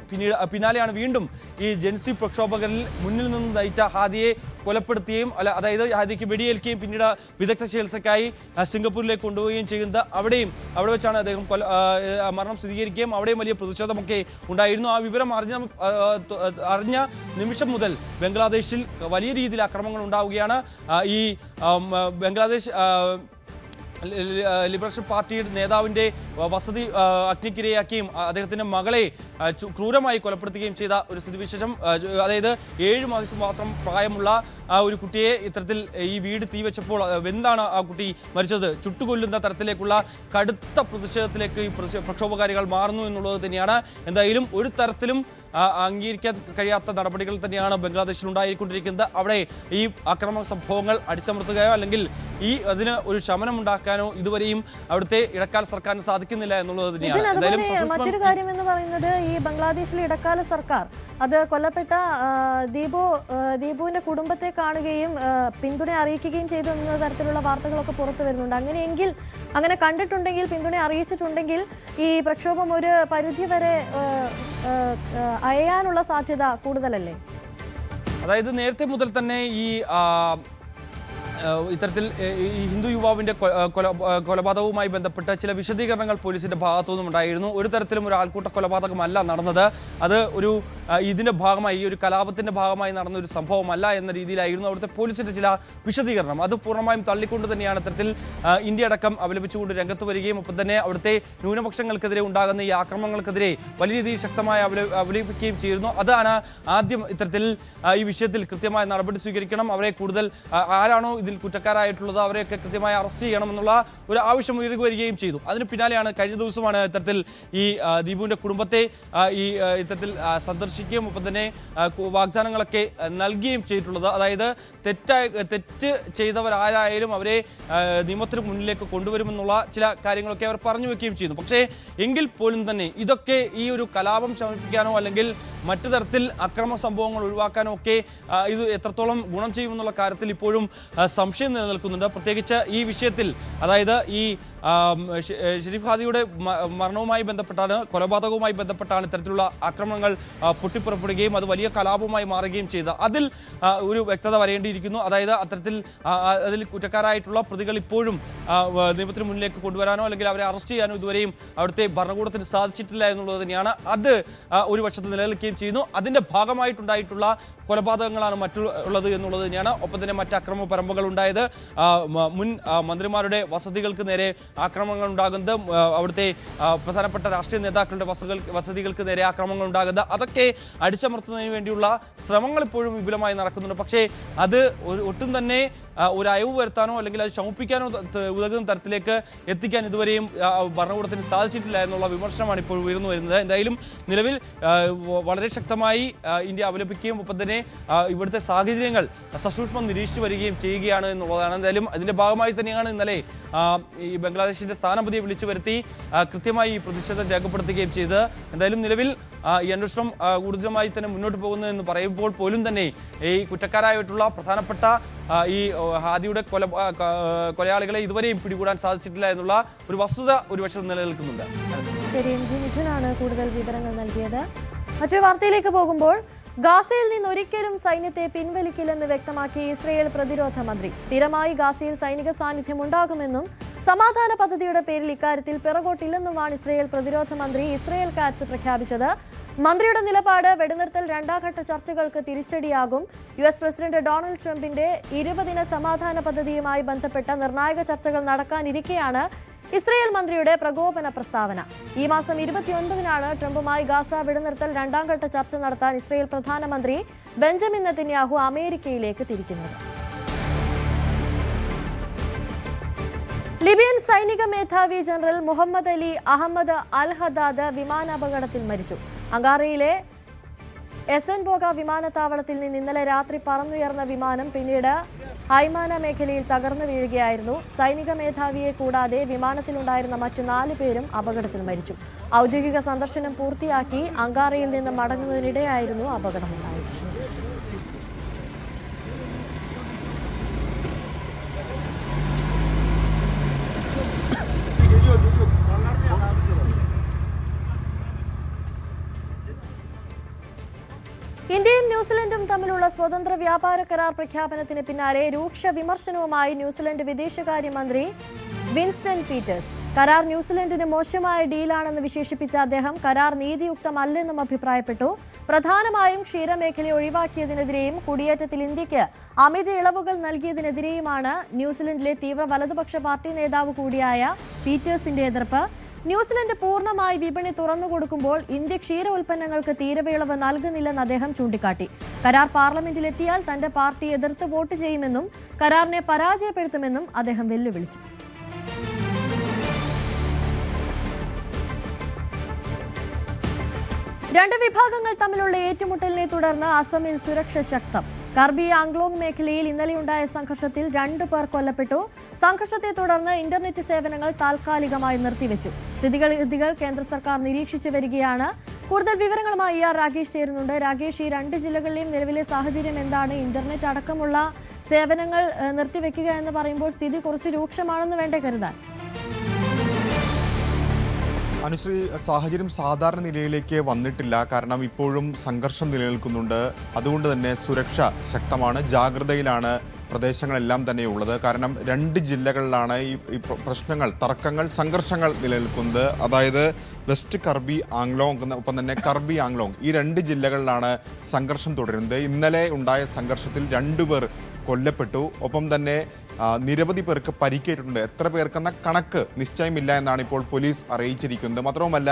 പിന്നാലെയാണ് വീണ്ടും ഈ ജൻസി പ്രക്ഷോഭകരിൽ മുന്നിൽ നിന്ന് നയിച്ച ഹാദിയെ കൊലപ്പെടുത്തുകയും അതായത് ഹാദിക്ക് വെടിയേൽക്കുകയും പിന്നീട് വിദഗ്ധ ചികിത്സയ്ക്കായി സിംഗപ്പൂരിലേക്ക് കൊണ്ടുപോവുകയും ചെയ്യുന്നത്. അവിടെ വെച്ചാണ് അദ്ദേഹം മരണം സ്ഥിരീകരിക്കുകയും അവിടെയും വലിയ പ്രതിഷേധമൊക്കെ ഉണ്ടായിരുന്നു. ആ വിവരം അറിഞ്ഞ നിമിഷം മുതൽ ബംഗ്ലാദേശിൽ വലിയ രീതിയിൽ അക്രമങ്ങൾ ഉണ്ടാവുകയാണ്. ഈ ബംഗ്ലാദേശ് ലിബറേഷൻ പാർട്ടിയുടെ നേതാവിൻ്റെ വസതി അഗ്നിക്കിരയാക്കുകയും അദ്ദേഹത്തിൻ്റെ മകളെ ക്രൂരമായി കൊലപ്പെടുത്തുകയും ചെയ്ത ഒരു സ്ഥിതിവിശേഷം. അതായത് 7 മാസം മാത്രം പ്രായമുള്ള ഒരു കുട്ടിയെ ഇത്തരത്തിൽ ഈ വീട് തീവെച്ചപ്പോൾ എന്താണ് ആ കുട്ടി മരിച്ചത്? ചുട്ടുകൊല്ലുന്ന തരത്തിലേക്കുള്ള കടുത്ത പ്രതിഷേധത്തിലേക്ക് ഈ പ്രക്ഷോഭകാരികൾ മാറുന്നു എന്നുള്ളത് തന്നെയാണ്. എന്തായാലും ഒരു തരത്തിലും അംഗീകരിക്കാൻ കഴിയാത്ത നടപടികൾ തന്നെയാണ് ബംഗ്ലാദേശിൽ ഉണ്ടായിക്കൊണ്ടിരിക്കുന്നത്. അവിടെ ഈ ആക്രമണ സംഭവങ്ങൾ അടിച്ചമർത്തുകയോ അല്ലെങ്കിൽ അതിന് ഒരു ശമനം ഉണ്ടാക്കാനോ ഇതുവരെയും അവിടുത്തെ ഇടക്കാല സർക്കാരിന് സാധിക്കുന്നില്ല എന്നുള്ളത് തന്നെയാണ്. മറ്റൊരു കാര്യം എന്ന് പറയുന്നത്, ഈ ബംഗ്ലാദേശിലെ ഇടക്കാല സർക്കാർ അത് കൊല്ലപ്പെട്ട ദീപുവിന്റെ കുടുംബത്തെ കാണുകയും പിന്തുണ അറിയിക്കുകയും ചെയ്തു എന്ന തരത്തിലുള്ള വാർത്തകളൊക്കെ പുറത്തു വരുന്നുണ്ട്. അങ്ങനെ കണ്ടിട്ടുണ്ടെങ്കിൽ, പിന്തുണ അറിയിച്ചിട്ടുണ്ടെങ്കിൽ ഈ പ്രക്ഷോഭം ഒരു പരിധിവരെ അയയാനുള്ള സാധ്യത കൂടുതലല്ലേ? അതായത് നേരത്തെ മുതൽ തന്നെ ഈ ഇത്തരത്തിൽ ഈ ഹിന്ദു യുവാവിൻ്റെ കൊലപാതകവുമായി ബന്ധപ്പെട്ട ചില വിശദീകരണങ്ങൾ പോലീസിൻ്റെ ഭാഗത്തുനിന്നും ഉണ്ടായിരുന്നു. ഒരു തരത്തിലും ഒരു ആൾക്കൂട്ട കൊലപാതകമല്ല നടന്നത്, അത് ഇതിൻ്റെ ഭാഗമായി, ഈ ഒരു കലാപത്തിൻ്റെ ഭാഗമായി നടന്ന ഒരു സംഭവമല്ല എന്ന രീതിയിലായിരുന്നു അവിടുത്തെ പോലീസിൻ്റെ ചില വിശദീകരണം. അത് പൂർണ്ണമായും തള്ളിക്കൊണ്ട് തന്നെയാണ് ഇത്തരത്തിൽ ഇന്ത്യ അടക്കം അപലപിച്ചുകൊണ്ട് രംഗത്ത് വരികയും ഒപ്പം തന്നെ അവിടുത്തെ ന്യൂനപക്ഷങ്ങൾക്കെതിരെ ഉണ്ടാകുന്ന ഈ ആക്രമണങ്ങൾക്കെതിരെ വലിയ രീതിയിൽ ശക്തമായി അപലപിക്കുകയും ചെയ്യുന്നു. അതാണ് ആദ്യം ഇത്തരത്തിൽ ഈ വിഷയത്തിൽ കൃത്യമായ നടപടി സ്വീകരിക്കണം, അവരെ കൂടുതൽ ആരാണോ ഇതിൽ കുറ്റക്കാരായിട്ടുള്ളത് അവരെയൊക്കെ കൃത്യമായി അറസ്റ്റ് ചെയ്യണമെന്നുള്ള ഒരു ആവശ്യം ഉയർന്നു വരികയും ചെയ്തു. അതിന് പിന്നാലെയാണ് കഴിഞ്ഞ ദിവസമാണ് ഇത്തരത്തിൽ ഈ ദീപുവിൻ്റെ കുടുംബത്തെ ഇത്തരത്തിൽ സന്ദർശിക്കുകയും ഒപ്പം തന്നെ വാഗ്ദാനങ്ങളൊക്കെ നൽകുകയും ചെയ്തിട്ടുള്ളത്. അതായത് തെറ്റ് ചെയ്തവരാരായാലും അവരെ നിയമത്തിന് മുന്നിലേക്ക് കൊണ്ടുവരുമെന്നുള്ള ചില കാര്യങ്ങളൊക്കെ അവർ പറഞ്ഞു വെക്കുകയും ചെയ്യുന്നു. പക്ഷേ എങ്കിൽ പോലും തന്നെ ഇതൊക്കെ ഈ ഒരു കലാപം ശമിപ്പിക്കാനോ അല്ലെങ്കിൽ മറ്റു തരത്തിൽ അക്രമ സംഭവങ്ങൾ ഒഴിവാക്കാനോ ഒക്കെ ഇത് എത്രത്തോളം ഗുണം ചെയ്യുമെന്നുള്ള കാര്യത്തിൽ ഇപ്പോഴും സംശയം നിലനിൽക്കുന്നുണ്ട്. പ്രത്യേകിച്ച് ഈ വിഷയത്തിൽ, അതായത് ഈ ഷെരീഫ് ഹാദിയുടെ മരണവുമായി ബന്ധപ്പെട്ടാണ്, കൊലപാതകവുമായി ബന്ധപ്പെട്ടാണ് ഇത്തരത്തിലുള്ള ആക്രമണങ്ങൾ പൊട്ടിപ്പുറപ്പെടുകയും അത് വലിയ കലാപവുമായി മാറുകയും ചെയ്ത അതിൽ ഒരു വ്യക്തത വരേണ്ടിയിരിക്കുന്നു. അതായത് അതിൽ കുറ്റക്കാരായിട്ടുള്ള പ്രതികൾ ഇപ്പോഴും നിയമത്തിന് മുന്നിലേക്ക് കൊണ്ടുവരാനോ അല്ലെങ്കിൽ അവരെ അറസ്റ്റ് ചെയ്യാനോ ഇതുവരെയും അവിടുത്തെ ഭരണകൂടത്തിന് സാധിച്ചിട്ടില്ല എന്നുള്ളത് തന്നെയാണ്. അത് ഒരു വശത്ത് നിലനിൽക്കുകയും ചെയ്യുന്നു. അതിൻ്റെ ഭാഗമായിട്ടുണ്ടായിട്ടുള്ള കൊലപാതകങ്ങളാണ് മറ്റുള്ളത് എന്നുള്ളത് തന്നെയാണ്. ഒപ്പം തന്നെ മറ്റ് അക്രമ പരമ്പകൾ ഉണ്ടായത്, മുൻ മന്ത്രിമാരുടെ വസതികൾക്ക് നേരെ ആക്രമണങ്ങൾ ഉണ്ടാകുന്നത്, അവിടുത്തെ പ്രധാനപ്പെട്ട രാഷ്ട്രീയ നേതാക്കളുടെ വസതികൾക്ക് നേരെ ആക്രമണങ്ങൾ ഉണ്ടാകുന്നത്, അതൊക്കെ അടിച്ചമർത്തുന്നതിന് വേണ്ടിയുള്ള ശ്രമങ്ങൾ ഇപ്പോഴും വിപുലമായി നടക്കുന്നുണ്ട്. പക്ഷേ അത് ഒട്ടും തന്നെ ഒരു അയവ് വരുത്താനോ അല്ലെങ്കിൽ അത് ശമിപ്പിക്കാനോ ഉതകുന്ന തരത്തിലേക്ക് എത്തിക്കാൻ ഇതുവരെയും ഭരണകൂടത്തിന് സാധിച്ചിട്ടില്ല എന്നുള്ള വിമർശനമാണ് ഇപ്പോൾ ഉയർന്നു വരുന്നത്. എന്തായാലും നിലവിൽ വളരെ ശക്തമായി ഇന്ത്യ അപലപിക്കുകയും ഒപ്പം തന്നെ ഇവിടുത്തെ സാഹചര്യങ്ങൾ സസൂക്ഷ്മം നിരീക്ഷിച്ചു വരികയും ചെയ്യുകയാണ് എന്നുള്ളതാണ്. എന്തായാലും അതിൻ്റെ ഭാഗമായി തന്നെയാണ് ഇന്നലെ ഈ ബംഗ്ലാദേശിൻ്റെ സ്ഥാനപതിയെ വിളിച്ചു വരുത്തി കൃത്യമായി ഈ പ്രതിഷേധം രേഖപ്പെടുത്തുകയും ചെയ്തത്. എന്തായാലും നിലവിൽ ഈ അന്വേഷണം ഊർജ്ജമായി തന്നെ മുന്നോട്ട് പോകുന്നു എന്ന് പറയുമ്പോൾ പോലും തന്നെ ഈ കുറ്റക്കാരായിട്ടുള്ള പ്രധാനപ്പെട്ട ഈ ഹാദിയുടെ കൊലയാളികളെ ഇതുവരെയും പിടികൂടാൻ സാധിച്ചിട്ടില്ല എന്നുള്ള ഒരു വസ്തുത ഒരു വശത്ത് നിലനിൽക്കുന്നുണ്ട്. ശരി, എം.ജി. മിഥുനാണ് കൂടുതൽ വിവരങ്ങൾ നൽകിയത്. മറ്റൊരു വാർത്തയിലേക്ക് പോകുമ്പോൾ, ഗാസയിൽ നിന്ന് ഒരിക്കലും സൈന്യത്തെ പിൻവലിക്കില്ലെന്ന് വ്യക്തമാക്കി ഇസ്രയേൽ പ്രതിരോധ മന്ത്രി. സ്ഥിരമായി ഗാസയിൽ സൈനിക സാന്നിധ്യം ഉണ്ടാകുമെന്നും സമാധാന പദ്ധതിയുടെ പേരിൽ ഇക്കാര്യത്തിൽ പിറകോട്ടില്ലെന്നുമാണ് ഇസ്രയേൽ പ്രതിരോധ മന്ത്രി ഇസ്രയേൽ കാറ്റ്സ് പ്രഖ്യാപിച്ചത്. മന്ത്രിയുടെ നിലപാട് വെടിനിർത്തൽ 2ാം-ഘട്ട ചർച്ചകൾക്ക് തിരിച്ചടിയാകും. US പ്രസിഡന്റ് ഡൊണാൾഡ് ട്രംപിന്റെ 20-ദിന സമാധാന പദ്ധതിയുമായി ബന്ധപ്പെട്ട നിർണായക ചർച്ചകൾ നടക്കാനിരിക്കെയാണ് ഇസ്രയേൽ മന്ത്രിയുടെ പ്രകോപന പ്രസ്താവന. ഈ മാസം 29-നാണ് ട്രംപുമായി ഗാസ വെടിനിർത്തൽ 2ാം-ഘട്ട ചർച്ച നടത്താൻ ഇസ്രയേൽ പ്രധാനമന്ത്രി ബെഞ്ചമിൻ നെതന്യാഹു അമേരിക്കയിലേക്ക് തിരിക്കുന്നത്. ലിബിയൻ സൈനിക മേധാവി ജനറൽ മുഹമ്മദ് അലി അഹമ്മദ് അൽ ഹദാദ് വിമാനാപകടത്തിൽ മരിച്ചു. അങ്കാറയിലെ എസൻബോഗ വിമാനത്താവളത്തിൽ നിന്ന് ഇന്നലെ രാത്രി പറന്നുയർന്ന വിമാനം പിന്നീട് ഹൈമാന മേഖലയിൽ തകർന്നു വീഴുകയായിരുന്നു. സൈനിക മേധാവിയെ കൂടാതെ വിമാനത്തിലുണ്ടായിരുന്ന മറ്റു 4 പേരും അപകടത്തിൽ മരിച്ചു. ഔദ്യോഗിക സന്ദർശനം പൂർത്തിയാക്കി അങ്കാറയിൽ നിന്ന് മടങ്ങുന്നതിനിടെയായിരുന്നു അപകടമുണ്ടായത്. ഇന്ത്യയും ന്യൂസിലൻഡും തമ്മിലുള്ള സ്വതന്ത്ര വ്യാപാര കരാർ പ്രഖ്യാപനത്തിന് പിന്നാലെ രൂക്ഷ വിമർശനവുമായി ന്യൂസിലൻഡ് വിദേശകാര്യമന്ത്രി വിൻസ്റ്റൺ പീറ്റേഴ്സ്. കരാർ ന്യൂസിലൻഡിന് മോശമായ ഡീലാണെന്ന് വിശേഷിപ്പിച്ച അദ്ദേഹം കരാർ നീതിയുക്തമല്ലെന്നും അഭിപ്രായപ്പെട്ടു. പ്രധാനമായും ക്ഷീരമേഖലയെ ഒഴിവാക്കിയതിനെതിരെയും കുടിയേറ്റത്തിൽ ഇന്ത്യക്ക് അമിത ഇളവുകൾ നൽകിയതിനെതിരെയുമാണ് ന്യൂസിലൻഡിലെ തീവ്ര വലതുപക്ഷ പാർട്ടി നേതാവ് കൂടിയായ പീറ്റേഴ്സിന്റെ എതിർപ്പ്. ന്യൂസിലൻഡ് പൂർണ്ണമായി വിപണി തുറന്നുകൊടുക്കുമ്പോൾ ഇന്ത്യ ക്ഷീര ഉൽപ്പന്നങ്ങൾക്ക് തീരവിളവ് നൽകുന്നില്ലെന്ന് അദ്ദേഹം ചൂണ്ടിക്കാട്ടി. കരാർ പാർലമെന്റിലെത്തിയാൽ തന്റെ പാർട്ടി എതിർത്ത് വോട്ട് ചെയ്യുമെന്നും കരാറിനെ പരാജയപ്പെടുത്തുമെന്നും അദ്ദേഹം വെല്ലുവിളിച്ചു. രണ്ട് വിഭാഗങ്ങൾ തമ്മിലുള്ള ഏറ്റുമുട്ടലിനെ തുടർന്ന് അസമിൽ സുരക്ഷ ശക്തം. കർബി ആംഗ്ലോങ് മേഖലയിൽ ഇന്നലെയുണ്ടായ സംഘർഷത്തിൽ 2 പേർ കൊല്ലപ്പെട്ടു. സംഘർഷത്തെ തുടർന്ന് ഇന്റർനെറ്റ് സേവനങ്ങൾ താൽക്കാലികമായി നിർത്തിവെച്ചു. സ്ഥിതിഗതികൾ കേന്ദ്ര സർക്കാർ നിരീക്ഷിച്ചു വരികയാണ്. കൂടുതൽ വിവരങ്ങളുമായി രാകേഷ് ചേരുന്നുണ്ട്. രാകേഷ്, ഈ 2 ജില്ലകളിലെയും നിലവിലെ സാഹചര്യം എന്താണ്? ഇന്റർനെറ്റ് അടക്കമുള്ള സേവനങ്ങൾ നിർത്തിവെക്കുക എന്ന് പറയുമ്പോൾ സ്ഥിതി കുറച്ച് രൂക്ഷമാണെന്ന് വേണ്ടേ കരുതാൻ? അനുശ്രീ, സാഹചര്യം സാധാരണ നിലയിലേക്ക് വന്നിട്ടില്ല. കാരണം ഇപ്പോഴും സംഘർഷം നിലനിൽക്കുന്നുണ്ട്. അതുകൊണ്ട് തന്നെ സുരക്ഷ ശക്തമാണ്. ജാഗ്രതയിലാണ് പ്രദേശങ്ങളെല്ലാം തന്നെ ഉള്ളത്. കാരണം 2 ജില്ലകളിലാണ് ഈ പ്രശ്നങ്ങൾ, തർക്കങ്ങൾ, സംഘർഷങ്ങൾ നിലനിൽക്കുന്നത്. അതായത് വെസ്റ്റ് കർബി ആംഗ്ലോങ് ഒപ്പം തന്നെ കർബി ആംഗ്ലോങ്, ഈ 2 ജില്ലകളിലാണ് സംഘർഷം തുടരുന്നത്. ഇന്നലെ ഉണ്ടായ സംഘർഷത്തിൽ 2 പേർ കൊല്ലപ്പെട്ടു. ഒപ്പം തന്നെ നിരവധി പേർക്ക് പരിക്കേറ്റിട്ടുണ്ട്. എത്ര പേർക്കെന്ന കണക്ക് നിശ്ചയമില്ല എന്നാണ് ഇപ്പോൾ പോലീസ് അറിയിച്ചിരിക്കുന്നത്. മാത്രവുമല്ല,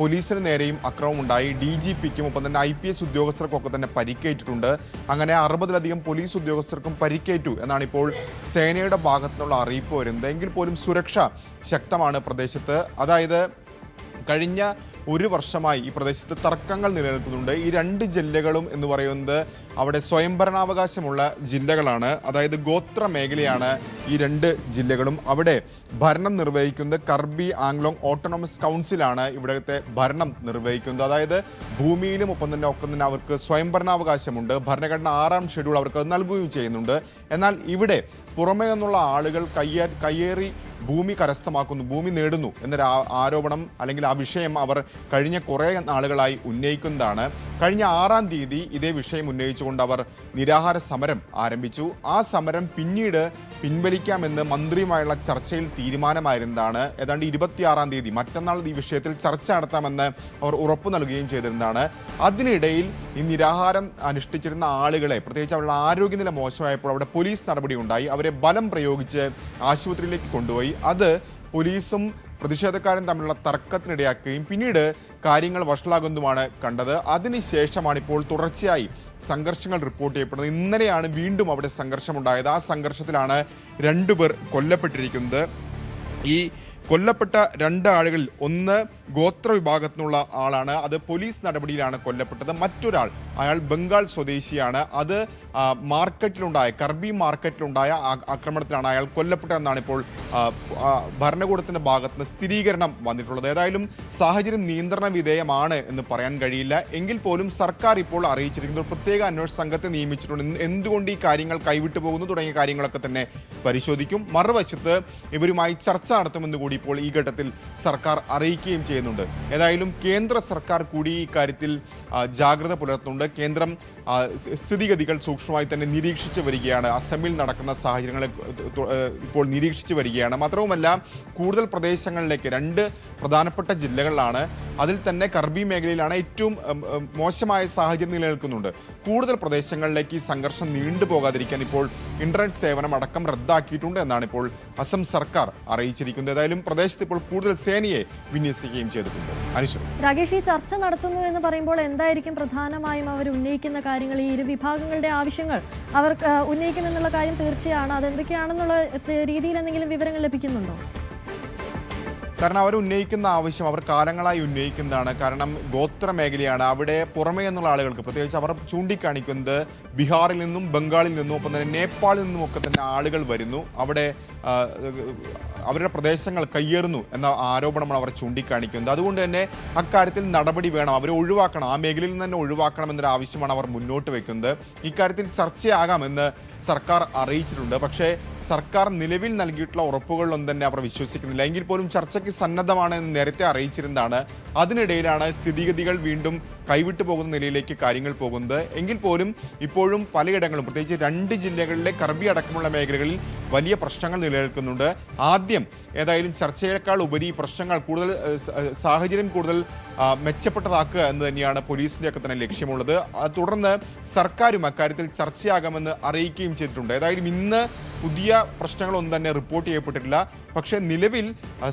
പോലീസിന് നേരെയും അക്രമമുണ്ടായി. DGPക്കും ഒപ്പം തന്നെ IPS ഉദ്യോഗസ്ഥർക്കൊക്കെ തന്നെ പരിക്കേറ്റിട്ടുണ്ട്. അങ്ങനെ 60-ലധികം പോലീസ് ഉദ്യോഗസ്ഥർക്കും പരിക്കേറ്റു എന്നാണ് ഇപ്പോൾ സേനയുടെ ഭാഗത്തുനിന്നുള്ള അറിയിപ്പ് വരുന്നത്. എങ്കിൽ പോലും സുരക്ഷ ശക്തമാണ് പ്രദേശത്ത്. അതായത് കഴിഞ്ഞ 1 വർഷമായി ഈ പ്രദേശത്ത് തർക്കങ്ങൾ നിലനിൽക്കുന്നുണ്ട്. ഈ 2 ജില്ലകളും എന്ന് പറയുന്നത് അവിടെ സ്വയംഭരണാവകാശമുള്ള ജില്ലകളാണ്. അതായത് ഗോത്ര മേഖലയാണ് ഈ 2 ജില്ലകളും. അവിടെ ഭരണം നിർവഹിക്കുന്നത് കർബി ആംഗ്ലോങ് ഓട്ടോണമസ് കൗൺസിലാണ് ഇവിടുത്തെ ഭരണം നിർവഹിക്കുന്നത്. അതായത് ഭൂമിയിലും ഒപ്പം തന്നെ അവർക്ക് സ്വയംഭരണാവകാശമുണ്ട്. ഭരണഘടന 6ാം ഷെഡ്യൂൾ അവർക്ക് നൽകുകയും ചെയ്യുന്നുണ്ട്. എന്നാൽ ഇവിടെ പുറമേ നിന്നുള്ള ആളുകൾ കയ്യേറി ഭൂമി കരസ്ഥമാക്കുന്നു, ഭൂമി നേടുന്നു എന്നൊരു ആരോപണം അല്ലെങ്കിൽ ആ വിഷയം അവർ കഴിഞ്ഞ കുറേ നാളുകളായി ഉന്നയിക്കുന്നതാണ്. കഴിഞ്ഞ 6ാം തീയതി ഇതേ വിഷയം ഉന്നയിച്ചുകൊണ്ട് അവർ നിരാഹാര സമരം ആരംഭിച്ചു. ആ സമരം പിന്നീട് പിൻവലിക്കാമെന്ന് മന്ത്രിയുമായുള്ള ചർച്ചയിൽ തീരുമാനമായിരുന്നതാണ്. ഏതാണ്ട് 26ാം തീയതി മറ്റന്നാൾ ഈ വിഷയത്തിൽ ചർച്ച നടത്താമെന്ന് അവർ ഉറപ്പു നൽകുകയും ചെയ്തിരുന്നതാണ്. അതിനിടയിൽ ഈ നിരാഹാരം അനുഷ്ഠിച്ചിരുന്ന ആളുകളെ, പ്രത്യേകിച്ച് അവരുടെ ആരോഗ്യനില മോശമായപ്പോൾ അവിടെ പോലീസ് നടപടി ഉണ്ടായി. അവരെ ബലം പ്രയോഗിച്ച് ആശുപത്രിയിലേക്ക് കൊണ്ടുപോയി. അത് പോലീസും പ്രതിഷേധക്കാരും തമ്മിലുള്ള തർക്കത്തിനിടയാക്കുകയും പിന്നീട് കാര്യങ്ങൾ വഷളാകുന്നതുമാണ് കണ്ടത്. അതിനുശേഷമാണ് ഇപ്പോൾ തുടർച്ചയായി സംഘർഷങ്ങൾ റിപ്പോർട്ട് ചെയ്യപ്പെടുന്നത്. ഇന്നലെയാണ് വീണ്ടും അവിടെ സംഘർഷമുണ്ടായത്. ആ സംഘർഷത്തിലാണ് 2 പേർ കൊല്ലപ്പെട്ടിരിക്കുന്നത്. ഈ കൊല്ലപ്പെട്ട 2 ആളുകളിൽ ഒന്ന് ഗോത്ര വിഭാഗത്തിനുള്ള ആളാണ്. അത് പോലീസ് നടപടിയിലാണ് കൊല്ലപ്പെട്ടത്. മറ്റൊരാൾ, അയാൾ ബംഗാൾ സ്വദേശിയാണ്. അത് മാർക്കറ്റിലുണ്ടായ കർബി മാർക്കറ്റിലുണ്ടായ ആക്രമണത്തിലാണ് അയാൾ കൊല്ലപ്പെട്ടതെന്നാണ് ഇപ്പോൾ ഭരണകൂടത്തിൻ്റെ ഭാഗത്തുനിന്ന് സ്ഥിരീകരണം വന്നിട്ടുള്ളത്. ഏതായാലും സാഹചര്യം നിയന്ത്രണ വിധേയമാണ് എന്ന് പറയാൻ കഴിയില്ല. എങ്കിൽ പോലും സർക്കാർ ഇപ്പോൾ അറിയിച്ചിരിക്കുന്നത് ഒരു പ്രത്യേക അന്വേഷണ സംഘത്തെ നിയമിച്ചിട്ടുണ്ട്. എന്തുകൊണ്ട് ഈ കാര്യങ്ങൾ കൈവിട്ടു പോകുന്നു തുടങ്ങിയ കാര്യങ്ങളൊക്കെ തന്നെ പരിശോധിക്കും. മറുവശത്ത് ഇവരുമായി ചർച്ച നടത്തുമെന്ന് കൂടി ഇപ്പോൾ ഈ ഘട്ടത്തിൽ സർക്കാർ അറിയിക്കുകയും ചെയ്യുന്നുണ്ട്. ഏതായാലും കേന്ദ്ര സർക്കാർ കൂടി ഈ കാര്യത്തിൽ ജാഗ്രത പുലർത്തുന്നുണ്ട്. കേന്ദ്രം സ്ഥിതിഗതികൾ സൂക്ഷ്മമായി തന്നെ നിരീക്ഷിച്ചു വരികയാണ്. അസമിൽ നടക്കുന്ന സാഹചര്യങ്ങളെ ഇപ്പോൾ നിരീക്ഷിച്ചു വരികയാണ്. മാത്രവുമല്ല, കൂടുതൽ പ്രദേശങ്ങളിലേക്ക് 2 പ്രധാനപ്പെട്ട ജില്ലകളിലാണ്. അതിൽ തന്നെ കർബി മേഖലയിലാണ് ഏറ്റവും മോശമായ സാഹചര്യം നിലനിൽക്കുന്നുണ്ട്. കൂടുതൽ പ്രദേശങ്ങളിലേക്ക് ഈ സംഘർഷം നീണ്ടുപോകാതിരിക്കാൻ ഇപ്പോൾ ഇന്റർനെറ്റ് സേവനം അടക്കം റദ്ദാക്കിയിട്ടുണ്ട് എന്നാണ് ഇപ്പോൾ അസം സർക്കാർ അറിയിച്ചിരിക്കുന്നത്. ഏതായാലും പ്രദേശത്ത് ഇപ്പോൾ കൂടുതൽ സേനയെ വിന്യസിക്കുകയും ചെയ്തിട്ടുണ്ട്. രാകേഷ്, ഈ ചർച്ച നടത്തുന്നു എന്ന് പറയുമ്പോൾ എന്തായിരിക്കും പ്രധാനമായും അവർ ഉന്നയിക്കുന്ന കാര്യങ്ങൾ? ഈ 2 വിഭാഗങ്ങളുടെ ആവശ്യങ്ങൾ അവർ ഉന്നയിക്കുമെന്നുള്ള കാര്യം തീർച്ചയാണ്. അതെന്തൊക്കെയാണെന്നുള്ള രീതിയിൽ എന്തെങ്കിലും വിവരങ്ങൾ ലഭിക്കുന്നുണ്ടോ? കാരണം അവർ ഉന്നയിക്കുന്ന ആവശ്യം അവർ കാലങ്ങളായി ഉന്നയിക്കുന്നതാണ്. കാരണം ഗോത്ര മേഖലയാണ്. അവിടെ പുറമേ നിന്നുള്ള ആളുകൾക്ക്, പ്രത്യേകിച്ച് അവർ ചൂണ്ടിക്കാണിക്കുന്നത് ബീഹാറിൽ നിന്നും ബംഗാളിൽ നിന്നും ഒപ്പം തന്നെ നേപ്പാളിൽ നിന്നുമൊക്കെ തന്നെ ആളുകൾ വരുന്നു. അവിടെ അവരുടെ പ്രദേശങ്ങൾ കയ്യേറുന്നു എന്ന ആരോപണമാണ് അവർ ചൂണ്ടിക്കാണിക്കുന്നത്. അതുകൊണ്ട് തന്നെ അക്കാര്യത്തിൽ നടപടി വേണം, അവരെ ഒഴിവാക്കണം, ആ മേഖലയിൽ നിന്ന് തന്നെ ഒഴിവാക്കണം എന്നൊരു ആവശ്യമാണ് അവർ മുന്നോട്ട് വയ്ക്കുന്നത്. ഇക്കാര്യത്തിൽ ചർച്ചയാകാമെന്ന് സർക്കാർ അറിയിച്ചിട്ടുണ്ട്. പക്ഷേ സർക്കാർ നിലവിൽ നൽകിയിട്ടുള്ള ഉറപ്പുകളിലൊന്നും തന്നെ അവർ വിശ്വസിക്കുന്നില്ല. എങ്കിൽ പോലും ചർച്ചയ്ക്ക് സന്നദ്ധമാണ് എന്ന് നേരത്തെ അറിയിച്ചിരുന്നതാണ്. അതിനിടയിലാണ് സ്ഥിതിഗതികൾ വീണ്ടും കൈവിട്ടു പോകുന്ന നിലയിലേക്ക് കാര്യങ്ങൾ പോകുന്നത്. എങ്കിൽ പോലും ഇപ്പോഴും പലയിടങ്ങളും, പ്രത്യേകിച്ച് 2 ജില്ലകളിലെ കർബി അടക്കമുള്ള മേഖലകളിൽ വലിയ പ്രശ്നങ്ങൾ നിലനിൽക്കുന്നുണ്ട്. ആദ്യം ഏതായാലും ചർച്ചയേക്കാൾ ഉപരി പ്രശ്നങ്ങൾ കൂടുതൽ സാഹചര്യം കൂടുതൽ മെച്ചപ്പെട്ടതാക്കുക എന്ന് തന്നെയാണ് പോലീസിൻ്റെയൊക്കെ തന്നെ ലക്ഷ്യമുള്ളത്. തുടർന്ന് സർക്കാരും അക്കാര്യത്തിൽ ചർച്ചയാകാമെന്ന് അറിയിക്കുകയും ചെയ്തിട്ടുണ്ട്. ഏതായാലും ഇന്ന് പുതിയ പ്രശ്നങ്ങളൊന്നും തന്നെ റിപ്പോർട്ട് ചെയ്യപ്പെട്ടിട്ടില്ല. പക്ഷേ നിലവിൽ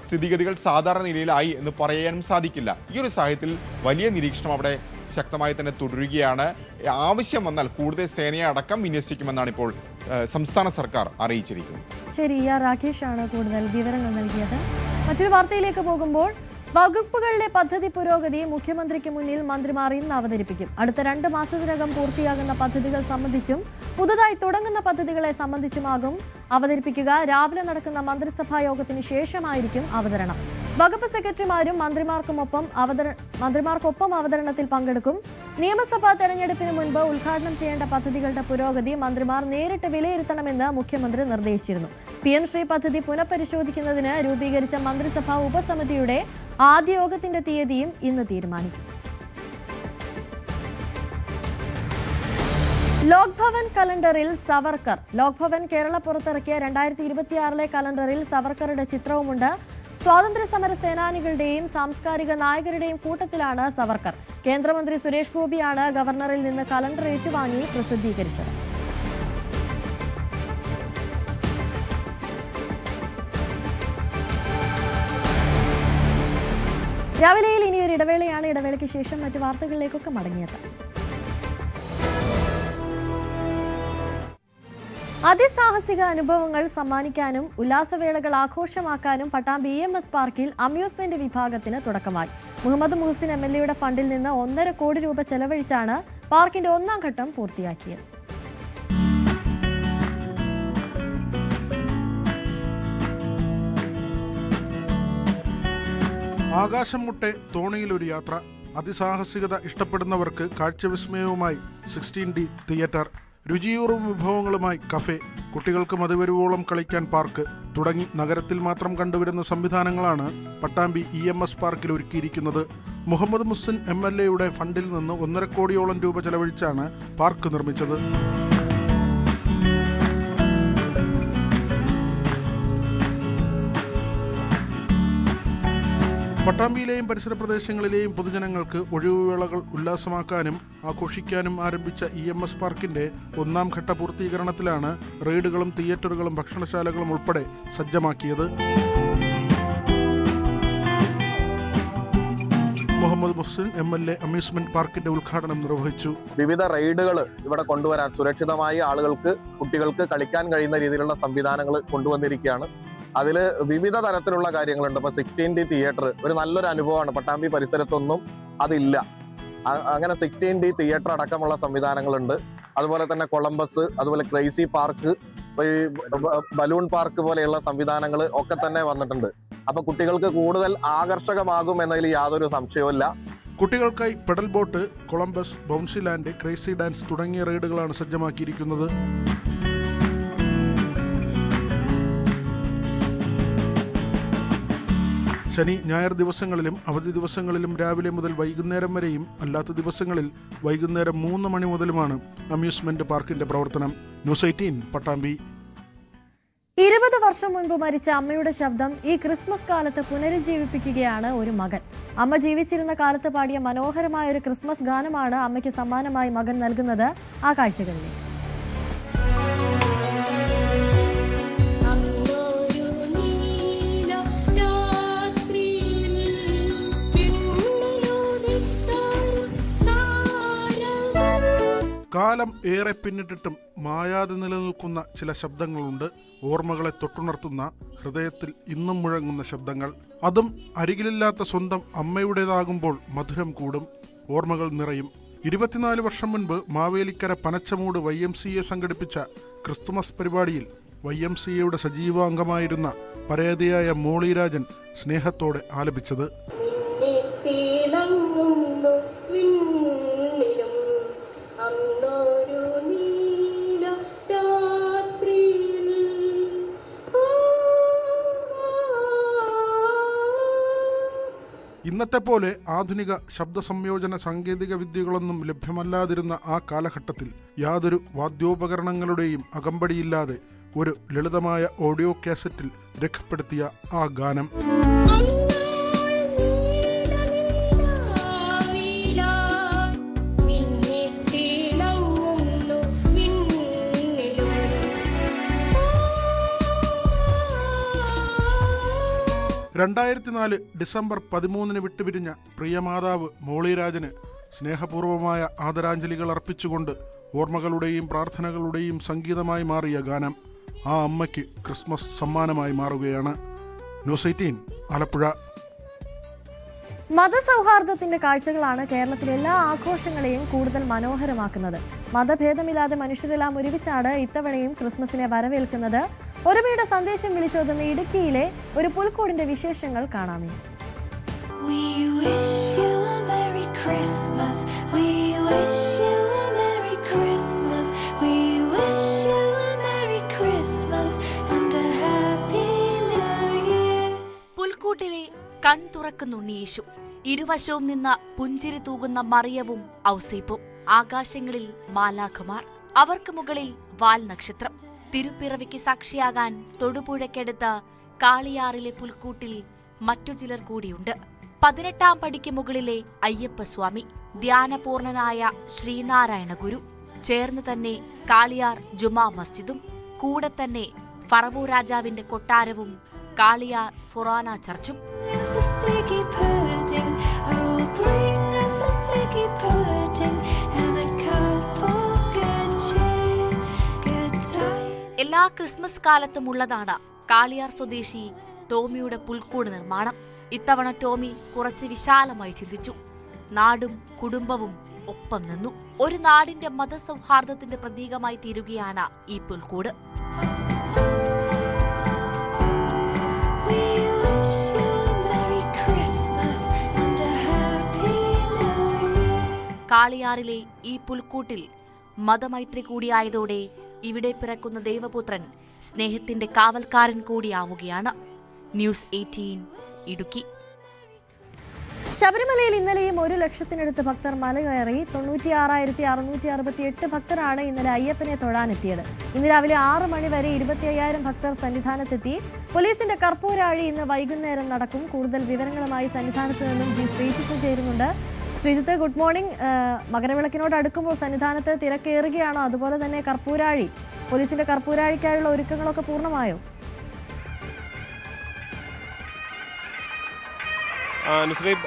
സ്ഥിതിഗതികൾ സാധാരണ നിലയിലായി എന്ന് പറയാനും സാധിക്കില്ല. ഈ ഒരു സാഹചര്യത്തിൽ വലിയ നിരീക്ഷണം അവിടെ ശക്തമായി തന്നെ തുടരുകയാണ്. ആവശ്യം വന്നാൽ കൂടുതൽ സേനയെ അടക്കം വിന്യസിക്കുമെന്നാണ് ഇപ്പോൾ സംസ്ഥാന സർക്കാർ അറിയിച്ചിരിക്കുന്നത്. ശരി, രാകേഷാണ് കൂടുതൽ വിവരങ്ങൾ നൽകിയത്. മറ്റൊരു വാർത്തയിലേക്ക് പോകുമ്പോൾ വകുപ്പുകളിലെ പദ്ധതി പുരോഗതി മുഖ്യമന്ത്രിക്ക് മുന്നിൽ മന്ത്രിമാർ ഇന്ന് അവതരിപ്പിക്കും. അടുത്ത 2 മാസത്തിനകം പൂർത്തിയാകുന്ന പദ്ധതികൾ സംബന്ധിച്ചും പുതുതായി തുടങ്ങുന്ന പദ്ധതികളെ സംബന്ധിച്ചുമാകും അവതരിപ്പിക്കുക. രാവിലെ നടക്കുന്ന മന്ത്രിസഭാ യോഗത്തിന് ശേഷമായിരിക്കും അവതരണം. വകുപ്പ് സെക്രട്ടറിമാരും മന്ത്രിമാർക്കൊപ്പം അവതരണത്തിൽ പങ്കെടുക്കും. നിയമസഭാ തെരഞ്ഞെടുപ്പിന് മുൻപ് ഉദ്ഘാടനം ചെയ്യേണ്ട പദ്ധതികളുടെ പുരോഗതി മന്ത്രിമാർ നേരിട്ട് വിലയിരുത്തണമെന്ന് മുഖ്യമന്ത്രി നിർദ്ദേശിച്ചിരുന്നു. PM ശ്രീ പദ്ധതി പുനഃപരിശോധിക്കുന്നതിന് രൂപീകരിച്ച മന്ത്രിസഭാ ഉപസമിതിയുടെ ആദ്യ യോഗത്തിന്റെ തീയതിയും ഇന്ന് തീരുമാനിക്കും. ലോക് ഭവൻ കലണ്ടറിൽ സവർക്കർ. ലോക് ഭവൻ കേരള പുറത്തിറക്കിയ 2026 കലണ്ടറിൽ സവർക്കറുടെ ചിത്രവുമുണ്ട്. സ്വാതന്ത്ര്യ സമര സേനാനികളുടെയും സാംസ്കാരിക നായകരുടെയും കൂട്ടത്തിലാണ് സവർക്കർ. കേന്ദ്രമന്ത്രി സുരേഷ് ഗോപിയാണ് ഗവർണറിൽ നിന്ന് കലണ്ടർ ഏറ്റുവാങ്ങി പ്രസിദ്ധീകരിച്ചത്. രാവിലെയിൽ ഇനിയൊരു ഇടവേളയാണ്. ഇടവേളയ്ക്ക് ശേഷം മറ്റു വാർത്തകളിലേക്കൊക്കെ മടങ്ങിയെത്താം. അതിസാഹസിക അനുഭവങ്ങൾ സമ്മാനിക്കാനും ഉല്ലാസവേളകൾ ആഘോഷമാക്കാനും പട്ടാമ്പി EMS പാർക്കിൽ അമ്യൂസ്മെന്റ് വിഭാഗത്തിന് തുടക്കമായി. മുഹമ്മദ് മുഹസിൻ MLA ഫണ്ടിൽ നിന്ന് 1.5 കോടി രൂപ ചെലവഴിച്ചാണ് പാർക്കിന്റെ 1ാം ഘട്ടം പൂർത്തിയാക്കിയത്. ആകാശം മുട്ടെ തോണിയിലൊരു യാത്ര. അതിസാഹസികത ഇഷ്ടപ്പെടുന്നവർക്ക് കാഴ്ചവിസ്മയവുമായി 16D തിയേറ്റർ, രുചിയൂറും വിഭവങ്ങളുമായി കഫേ, കുട്ടികൾക്ക് മതിവരുവോളം കളിക്കാൻ പാർക്ക് തുടങ്ങി നഗരത്തിൽ മാത്രം കണ്ടുവരുന്ന സംവിധാനങ്ങളാണ് പട്ടാമ്പി EMS പാർക്കിൽ ഒരുക്കിയിരിക്കുന്നത്. മുഹമ്മദ് മുഹസിൻ MLA ഫണ്ടിൽ നിന്ന് 1.5 കോടിയോളം രൂപ ചെലവഴിച്ചാണ് പാർക്ക് നിർമ്മിച്ചത്. പട്ടാമ്പിയിലെയും പരിസര പ്രദേശങ്ങളിലെയും പൊതുജനങ്ങൾക്ക് ഒഴിവുവേളകൾ ഉല്ലാസമാക്കാനും ആഘോഷിക്കാനും ആരംഭിച്ച EMS പാർക്കിന്റെ 1ാം ഘട്ട പൂർത്തീകരണത്തിലാണ് റൈഡുകളും തിയേറ്ററുകളും ഭക്ഷണശാലകളും ഉൾപ്പെടെ സജ്ജമാക്കിയത്. മുഹമ്മദ് മുഹസിൻ MLA അമ്യൂസ്മെന്റ് പാർക്കിന്റെ ഉദ്ഘാടനം നിർവഹിച്ചു. വിവിധ റൈഡുകൾ ഇവിടെ കൊണ്ടുവരാൻ സുരക്ഷിതമായി ആളുകൾക്ക്, കുട്ടികൾക്ക് കളിക്കാൻ കഴിയുന്ന രീതിയിലുള്ള സംവിധാനങ്ങൾ കൊണ്ടുവന്നിരിക്കുകയാണ്. അതിൽ വിവിധ തരത്തിലുള്ള കാര്യങ്ങളുണ്ട്. ഇപ്പോൾ 16D തിയേറ്റർ ഒരു നല്ലൊരു അനുഭവമാണ്. പട്ടാമ്പി പരിസരത്തൊന്നും അതില്ല. അങ്ങനെ 16D തിയേറ്റർ അടക്കമുള്ള സംവിധാനങ്ങളുണ്ട്. അതുപോലെ തന്നെ കൊളംബസ്, അതുപോലെ ക്രൈസി പാർക്ക്, ബലൂൺ പാർക്ക് പോലെയുള്ള സംവിധാനങ്ങൾ ഒക്കെ തന്നെ വന്നിട്ടുണ്ട്. അപ്പൊ കുട്ടികൾക്ക് കൂടുതൽ ആകർഷകമാകും എന്നതിൽ യാതൊരു സംശയവുമില്ല. കുട്ടികൾക്കായി pedal boat, Columbus, bouncy land, crazy dance തുടങ്ങിയ റൈഡുകളാണ് സജ്ജമാക്കിയിരിക്കുന്നത്. ശനി, ഞായർ ദിവസങ്ങളിലും അവധി ദിവസങ്ങളിലും രാവിലെ മുതൽ വൈകുന്നേരം വരെയും അല്ലാത്ത ദിവസങ്ങളിൽ വൈകുന്നേരം 3 മണി മുതലുമാണ് അമ്യൂസ്മെന്റ് പാർക്കിന്റെ പ്രവർത്തനം. ന്യൂസ് 18 പട്ടാമ്പി. 20 വർഷം മുൻപ് മരിച്ച അമ്മയുടെ ശബ്ദം ഈ ക്രിസ്മസ് കാലത്ത് പുനരുജ്ജീവിപ്പിക്കുകയാണ് ഒരു മകൻ. അമ്മ ജീവിച്ചിരുന്ന കാലത്ത് പാടിയ മനോഹരമായ ഒരു ക്രിസ്മസ് ഗാനമാണ് അമ്മയ്ക്ക് സമ്മാനമായി മകൻ നൽകുന്നത്. ആ കാഴ്ചകളിലേക്ക്. കാലം ഏറെ പിന്നിട്ടിട്ടും മായാതെ നിലനിൽക്കുന്ന ചില ശബ്ദങ്ങളുണ്ട്. ഓർമ്മകളെ തൊട്ടുണർത്തുന്ന, ഹൃദയത്തിൽ ഇന്നും മുഴങ്ങുന്ന ശബ്ദങ്ങൾ. അതും അരികിലില്ലാത്ത സ്വന്തം അമ്മയുടേതാകുമ്പോൾ മധുരം കൂടും, ഓർമ്മകൾ നിറയും. 24 വർഷം മുൻപ് മാവേലിക്കര പനച്ചമൂട് YMCA സംഘടിപ്പിച്ച ക്രിസ്തുമസ് പരിപാടിയിൽ YMCAയുടെ സജീവാംഗമായിരുന്ന പരേതയായ മോളിരാജൻ സ്നേഹത്തോടെ ആലപിച്ചത്. ഇന്നത്തെ പോലെ ആധുനിക ശബ്ദ സംയോജന സാങ്കേതിക വിദ്യകളൊന്നും ലഭ്യമല്ലാതിരുന്ന ആ കാലഘട്ടത്തിൽ യാതൊരു വാദ്യോപകരണങ്ങളുടെയും അകമ്പടിയില്ലാതെ ഒരു ലളിതമായ ഓഡിയോ കാസറ്റിൽ രേഖപ്പെടുത്തിയ ആ ഗാനം (2004) ഡിസംബർ 13 വിട്ടുപിരിഞ്ഞ പ്രിയമാതാവ് മോളിരാജന് സ്നേഹപൂർവമായ ആദരാഞ്ജലികൾ അർപ്പിച്ചുകൊണ്ട് ഓർമ്മകളുടെയും പ്രാർത്ഥനകളുടെയും സംഗീതമായി മാറിയ ഗാനം ആ അമ്മയ്ക്ക് ക്രിസ്മസ് സമ്മാനമായി മാറുകയാണ്. ന്യൂസ് 18 ആലപ്പുഴ. മതസൗഹാർദ്ദത്തിന്റെ കാഴ്ചകളാണ് കേരളത്തിലെ എല്ലാ ആഘോഷങ്ങളെയും കൂടുതൽ മനോഹരമാക്കുന്നത്. മതഭേദമില്ലാതെ മനുഷ്യരെല്ലാം ഒരുമിച്ചാണ് ഇത്തവണയും ക്രിസ്മസിനെ വരവേൽക്കുന്നത്. ഒരുമയുടെ സന്ദേശം വിളിച്ചോതുന്ന ഇടുക്കിയിലെ ഒരു പുൽക്കൂടിന്റെ വിശേഷങ്ങൾ കാണാമേ. പുൽക്കൂട്ടിലെ കൺ തുറക്കുന്നുണ്ണിയേശു, ഇരുവശവും നിന്ന് പുഞ്ചിരി തൂകുന്ന മറിയവും ഔസേപ്പും, ആകാശങ്ങളിൽ മാലാഖമാർ, അവർക്ക് മുകളിൽ വാൽ നക്ഷത്രം. തിരുപ്പിറവിക്ക് സാക്ഷിയാകാൻ തൊടുപുഴയ്ക്കടുത്ത് കാളിയാറിലെ പുൽക്കൂട്ടിൽ മറ്റു ചിലർ കൂടിയുണ്ട്. 18ാം പടിക്ക് മുകളിലെ അയ്യപ്പസ്വാമി, ധ്യാനപൂർണനായ ശ്രീനാരായണ ഗുരു, ചേർന്ന് തന്നെ കാളിയാർ ജുമാ മസ്ജിദും, കൂടെ തന്നെ ഫറവോ രാജാവിന്റെ കൊട്ടാരവും കാളിയാർ ഫൊറാന ചർച്ചും. എല്ലാ ക്രിസ്മസ് കാലത്തും ഉള്ളതാണ് കാളിയാർ സ്വദേശി ടോമിയുടെ പുൽക്കൂട് നിർമ്മാണം. ഇത്തവണ ടോമി കുറച്ച് വിശാലമായി ചിന്തിച്ചു. നാടും കുടുംബവും ഒപ്പം നിന്നു. ഒരു നാടിന്റെ മതസൗഹാർദ്ദത്തിന്റെ പ്രതീകമായി തീരുകയാണ് ഈ പുൽക്കൂട്. കാളിയാറിലെ ഈ പുൽക്കൂട്ടിൽ മതമൈത്രി കൂടിയായതോടെ ഇവിടെ പിറക്കുന്ന ദൈവപുത്രൻ സ്നേഹത്തിന്റെ കാവൽക്കാരൻ കൂടിയാവുകയാണ്. ന്യൂസ് 18 ഇടുക്കി. ശബരിമലയിൽ ഇന്നലെയും 1 ലക്ഷത്തിനടുത്ത് ഭക്തർ മല കയറി. 96,668 ഭക്തരാണ് ഇന്നലെ അയ്യപ്പനെ തൊഴാനെത്തിയത്. ഇന്ന് രാവിലെ 6 മണി വരെ 25,000 ഭക്തർ സന്നിധാനത്തെത്തി. പോലീസിന്റെ കർപ്പൂരാഴി ഇന്ന് വൈകുന്നേരം നടക്കും. കൂടുതൽ വിവരങ്ങളുമായി സന്നിധാനത്ത് നിന്നും ജി ശ്രീജിത്ത് ചേരുന്നുണ്ട്. Sreejith, good morning. മകരവിളക്കിനോട് അടുക്കുമ്പോൾ സന്നിധാനത്ത് തിരക്കേറുകയാണോ? അതുപോലെ തന്നെ കർപ്പൂരാഴി, പോലീസിന്റെ കർപ്പൂരാഴിക്കായുള്ള ഒരുക്കങ്ങളൊക്കെ പൂർണ്ണമായോ? നുസ്രീബ്,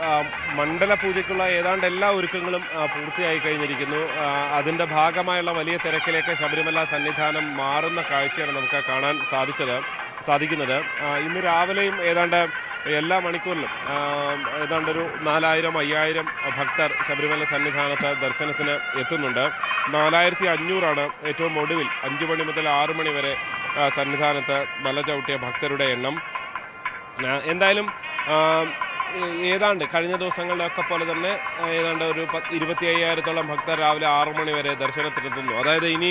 മണ്ഡല പൂജയ്ക്കുള്ള ഏതാണ്ട് എല്ലാ ഒരുക്കങ്ങളും പൂർത്തിയായി കഴിഞ്ഞിരിക്കുന്നു. അതിൻ്റെ ഭാഗമായുള്ള വലിയ തിരക്കിലേക്ക് ശബരിമല സന്നിധാനം മാറുന്ന കാഴ്ചയാണ് നമുക്ക് കാണാൻ സാധിക്കുന്നത്. ഇന്ന് രാവിലെയും ഏതാണ്ട് എല്ലാ മണിക്കൂറിലും ഏതാണ്ടൊരു 4,000-5,000 ഭക്തർ ശബരിമല സന്നിധാനത്ത് ദർശനത്തിന് എത്തുന്നുണ്ട്. 4,500 ഏറ്റവും ഒടുവിൽ 5 മണി മുതൽ 6 മണി വരെ സന്നിധാനത്ത് മല ചവിട്ടിയ ഭക്തരുടെ എണ്ണം. എന്തായാലും ഏതാണ്ട് കഴിഞ്ഞ ദിവസങ്ങളിലൊക്കെ പോലെ തന്നെ ഏതാണ്ട് ഒരു 25,000-ഓളം ഭക്തർ രാവിലെ 6 മണി വരെ ദർശനത്തിനെത്തുന്നു. അതായത് ഇനി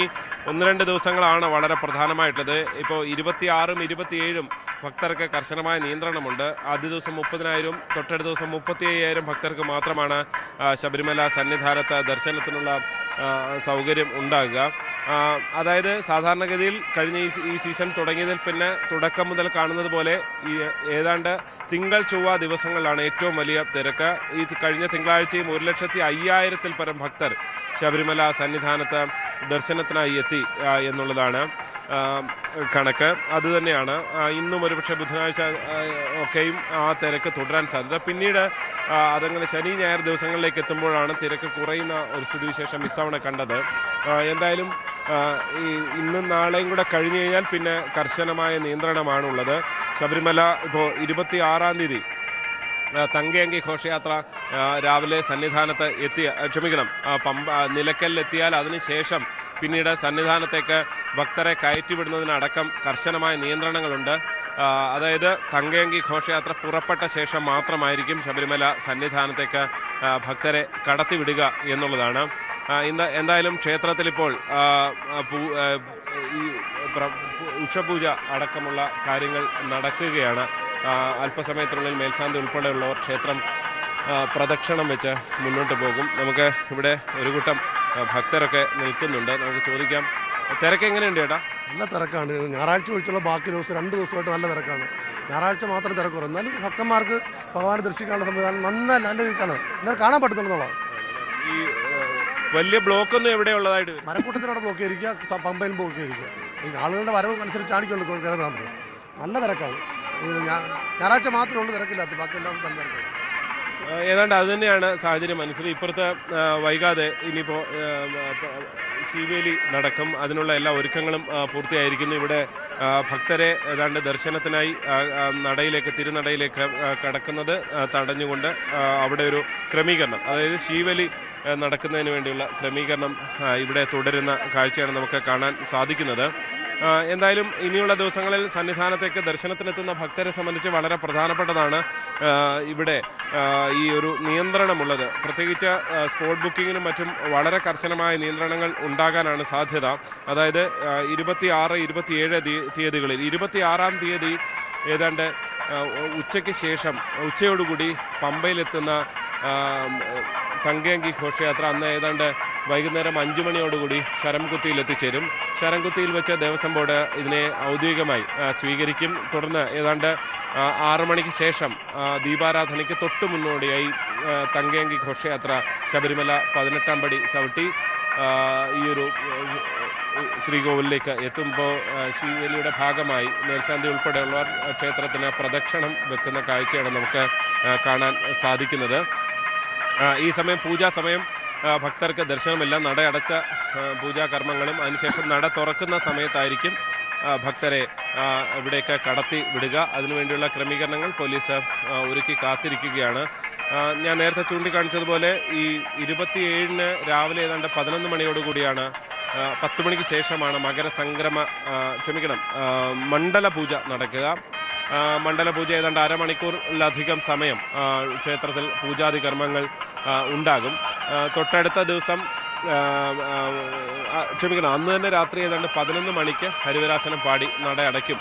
1-2 ദിവസങ്ങളാണ് വളരെ പ്രധാനമായിട്ടുള്ളത്. ഇപ്പോൾ 26-ഉം 27-ഉം ഭക്തർക്ക് കർശനമായ നിയന്ത്രണമുണ്ട്. ആദ്യ ദിവസം 30,000, തൊട്ടടുത്ത ദിവസം 35,000 ഭക്തർക്ക് മാത്രമാണ് ശബരിമല സന്നിധാനത്ത് ദർശനത്തിനുള്ള സൗകര്യം ഉണ്ടാകുക. അതായത് സാധാരണഗതിയിൽ കഴിഞ്ഞ ഈ സീസൺ തുടങ്ങിയതിൽ പിന്നെ തുടക്കം മുതൽ കാണുന്നത് പോലെ ഏതാണ്ട് തിങ്കൾ ചൊവ്വ ദിവസങ്ങളിലാണ് ഏറ്റവും വലിയ തിരക്ക്. ഈ കഴിഞ്ഞ തിങ്കളാഴ്ചയും 1,05,000-ൽ പരം ഭക്തർ ശബരിമല സന്നിധാനത്ത് ദർശനത്തിനായി എത്തി എന്നുള്ളതാണ് കണക്ക്. അതുതന്നെയാണ് ഇന്നും ഒരുപക്ഷെ ബുധനാഴ്ച ഒക്കെയും ആ തിരക്ക് തുടരാൻ സാധ്യത. പിന്നീട് അതങ്ങനെ ശനി ഞായർ ദിവസങ്ങളിലേക്ക് എത്തുമ്പോഴാണ് തിരക്ക് കുറയുന്ന ഒരു സ്ഥിതിവിശേഷം ഇത്തവണ കണ്ടത്. എന്തായാലും ഇന്നും നാളെയും കൂടെ കഴിഞ്ഞു കഴിഞ്ഞാൽ പിന്നെ കർശനമായ നിയന്ത്രണമാണുള്ളത്. ശബരിമല ഇപ്പോൾ 26-ാം തീയതി തങ്കയങ്കി ഘോഷയാത്ര രാവിലെ സന്നിധാനത്ത് നിലയ്ക്കലിലെത്തിയാൽ അതിനുശേഷം പിന്നീട് സന്നിധാനത്തേക്ക് ഭക്തരെ കയറ്റിവിടുന്നതിനടക്കം കർശനമായ നിയന്ത്രണങ്ങളുണ്ട്. അതായത് തങ്കയങ്കി ഘോഷയാത്ര പുറപ്പെട്ട ശേഷം മാത്രമായിരിക്കും ശബരിമല സന്നിധാനത്തേക്ക് ഭക്തരെ കടത്തിവിടുക എന്നുള്ളതാണ്. എന്തായാലും ക്ഷേത്രത്തിൽ ഇപ്പോൾ ഈ ഉഷപൂജ അടക്കമുള്ള കാര്യങ്ങൾ നടക്കുകയാണ്. അല്പസമയത്തിനുള്ളിൽ മേൽശാന്തി ഉൾപ്പെടെയുള്ളവർ ക്ഷേത്രം പ്രദക്ഷിണം വെച്ച് മുന്നോട്ട് പോകും. നമുക്ക് ഇവിടെ ഒരു കൂട്ടം ഭക്തരൊക്കെ നിൽക്കുന്നുണ്ട്. നമുക്ക് ചോദിക്കാം, തിരക്ക് എങ്ങനെയുണ്ട് ചേട്ടാ? നല്ല തിരക്കാണ്. ഞായറാഴ്ച ഒഴിച്ചുള്ള ബാക്കി ദിവസം 2 ദിവസമായിട്ട് നല്ല തിരക്കാണ്. ഞായറാഴ്ച മാത്രം തിരക്ക് കുറവ്. എന്നാലും ഭക്തന്മാർക്ക് ഭഗവാനെ ദർശിക്കാനുള്ള സംവിധാനം നല്ല രീതിക്കാണ് എന്നാൽ കാണാൻ പറ്റുന്നുള്ളതാണ്. ഈ വലിയ ബ്ലോക്കൊന്നും എവിടെ ഉള്ളതായിട്ട് മരക്കൂട്ടത്തിനോട് ബ്ലോക്ക് ചെയ്തിരിക്കുക, പമ്പയിലും ബ്ലോക്ക് ചെയ്തിരിക്കുക. ഈ ആളുകളുടെ വരവ് അനുസരിച്ചാണിക്കൊണ്ട് കയറാൻ പറ്റും. നല്ല തിരക്കാണ്. ഞായറാഴ്ച മാത്രമേ ഉള്ളൂ തിരക്കില്ലാത്ത, ബാക്കി എല്ലാവർക്കും നല്ല തിരക്കാണ്. ഏതാണ്ട് അത് തന്നെയാണ് സാഹചര്യം. അനുസരിച്ച് ഇപ്പുറത്ത് വൈകാതെ ഇനിയിപ്പോൾ ശീവേലി നടക്കും. അതിനുള്ള എല്ലാ ഒരുക്കങ്ങളും പൂർത്തിയായിരിക്കുന്നു. ഇവിടെ ഭക്തരെ ഏതാണ്ട് ദർശനത്തിനായി തിരുനടയിലേക്ക് കടക്കുന്നത് തടഞ്ഞുകൊണ്ട് അവിടെ ഒരു ക്രമീകരണം, അതായത് ശീവേലി നടക്കുന്നതിന് വേണ്ടിയുള്ള ക്രമീകരണം ഇവിടെ തുടരുന്ന കാഴ്ചയാണ് നമുക്ക് കാണാൻ സാധിക്കുന്നത്. എന്തായാലും ഇനിയുള്ള ദിവസങ്ങളിൽ സന്നിധാനത്തേക്ക് ദർശനത്തിനെത്തുന്ന ഭക്തരെ സംബന്ധിച്ച് വളരെ പ്രധാനപ്പെട്ടതാണ് ഇവിടെ ഈ ഒരു നിയന്ത്രണമുള്ളത്. പ്രത്യേകിച്ച് സ്പോട്ട് ബുക്കിങ്ങിനും മറ്റും വളരെ കർശനമായ നിയന്ത്രണങ്ങൾ ഉണ്ടാകാനാണ് സാധ്യത. അതായത് 26, 27 തീയതികളിൽ 26-ാം തീയതി ഏതാണ്ട് ഉച്ചയ്ക്ക് ശേഷം ഉച്ചയോടുകൂടി പമ്പയിലെത്തുന്ന തങ്കയങ്കി ഘോഷയാത്ര അന്ന് ഏതാണ്ട് വൈകുന്നേരം 5 മണിയോടുകൂടി ശരംകുത്തിയിൽ എത്തിച്ചേരും. ശരംകുത്തിയിൽ വെച്ച് ദേവസ്വം ബോർഡ് ഇതിനെ ഔദ്യോഗികമായി സ്വീകരിക്കും. തുടർന്ന് ഏതാണ്ട് 6 മണിക്ക് ശേഷം ദീപാരാധനയ്ക്ക് തൊട്ട് മുന്നോടിയായി തങ്കയങ്കി ഘോഷയാത്ര ശബരിമല 18-ാം പടി ചവിട്ടി ഈ ഒരു ശ്രീകോവിലേക്ക് എത്തുമ്പോൾ ശീവേലിയുടെ ഭാഗമായി മേൽശാന്തി ഉൾപ്പെടെയുള്ളവർ ക്ഷേത്രത്തിന് പ്രദക്ഷിണം വെക്കുന്ന കാഴ്ചയാണ് നമുക്ക് കാണാൻ സാധിക്കുന്നത്. ഈ സമയം പൂജാ സമയം ഭക്തർക്ക് ദർശനമില്ല. നട അടച്ച പൂജാകർമ്മങ്ങളും അതിനുശേഷം നട തുറക്കുന്ന സമയത്തായിരിക്കും ഭക്തരെ ഇവിടേക്ക് കടത്തി വിടുക. അതിനുവേണ്ടിയുള്ള ക്രമീകരണങ്ങൾ പോലീസ് ഒരുക്കി കാത്തിരിക്കുകയാണ്. ഞാൻ നേരത്തെ ചൂണ്ടിക്കാണിച്ചതുപോലെ ഈ 27-ന് രാവിലെ ഏതാണ്ട് 11 മണിയോടുകൂടിയാണ് 10 മണിക്ക് ശേഷമാണ് മണ്ഡല പൂജ നടക്കുക. മണ്ഡല പൂജ ഏതാണ്ട് അരമണിക്കൂറിലധികം സമയം ക്ഷേത്രത്തിൽ പൂജാതി കർമ്മങ്ങൾ ഉണ്ടാകും. തൊട്ടടുത്ത ദിവസം അന്ന് തന്നെ രാത്രി ഏതാണ്ട് 11 മണിക്ക് ഹരിവരാസനം പാടി നട അടയ്ക്കും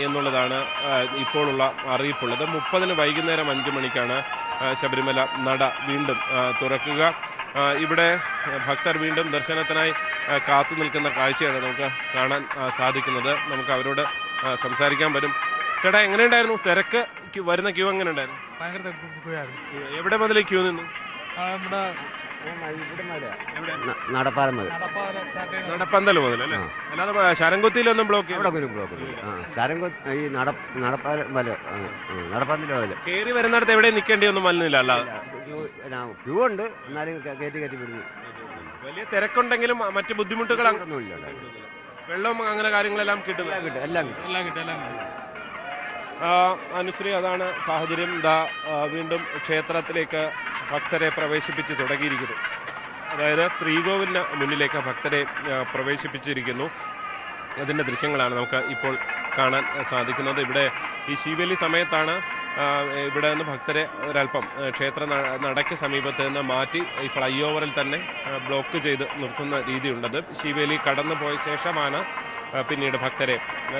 എന്നുള്ളതാണ് ഇപ്പോഴുള്ള അറിയിപ്പുള്ളത്. 30-ന് വൈകുന്നേരം 5 മണിക്കാണ് ശബരിമല നട വീണ്ടും തുറക്കുക. ഇവിടെ ഭക്തർ വീണ്ടും ദർശനത്തിനായി കാത്തു നിൽക്കുന്ന കാഴ്ചയാണ് നമുക്ക് കാണാൻ സാധിക്കുന്നത്. നമുക്ക് അവരോട് സംസാരിക്കാൻ പറ്റും. ചേട്ടാ, എങ്ങനെയുണ്ടായിരുന്നു തിരക്ക്? വരുന്ന ക്യൂ എങ്ങനെ ഉണ്ടായിരുന്നു? ഭയങ്കര എവിടെ മുതൽ ക്യൂ നിന്നു? നടപ്പന്തൽ മുതൽ അല്ലേ? അല്ലാതെ ശരംകുത്തിയിലൊന്നും ബ്ലോക്ക് കയറി വരുന്നിടത്ത് എവിടെ നിൽക്കേണ്ടിയൊന്നും വന്നില്ല. അല്ലാതെ ക്യൂ ഉണ്ട്, എന്നാലും കയറ്റി വിടുന്നു. വലിയ തിരക്കുണ്ടെങ്കിലും മറ്റു ബുദ്ധിമുട്ടുകൾ വെള്ളവും അങ്ങനെ കാര്യങ്ങളെല്ലാം കിട്ടുന്നു. എല്ലാം കിട്ടും. അനുശ്രീ, അതാണ് സാഹചര്യം. വീണ്ടും ക്ഷേത്രത്തിലേക്ക് ഭക്തരെ പ്രവേശിപ്പിച്ച് തുടങ്ങിയിരിക്കുന്നു. അതായത് ശ്രീകോവിലിന് മുന്നിലേക്ക് ഭക്തരെ പ്രവേശിപ്പിച്ചിരിക്കുന്നു. അതിൻ്റെ ദൃശ്യങ്ങളാണ് നമുക്ക് ഇപ്പോൾ കാണാൻ സാധിക്കുന്നത്. ഇവിടെ ഈ ശീവേലി സമയത്താണ് ഇവിടെ നിന്ന് ഭക്തരെ ഒരല്പം ക്ഷേത്ര നടയ്ക്ക് സമീപത്ത് നിന്ന് മാറ്റി ഈ ഫ്ലൈ ഓവറിൽ തന്നെ ബ്ലോക്ക് ചെയ്ത് നിർത്തുന്ന രീതിയുണ്ടത്. ശീവേലി കടന്നു പോയ ശേഷമാണ് പിന്നീട് ഭക്തരെ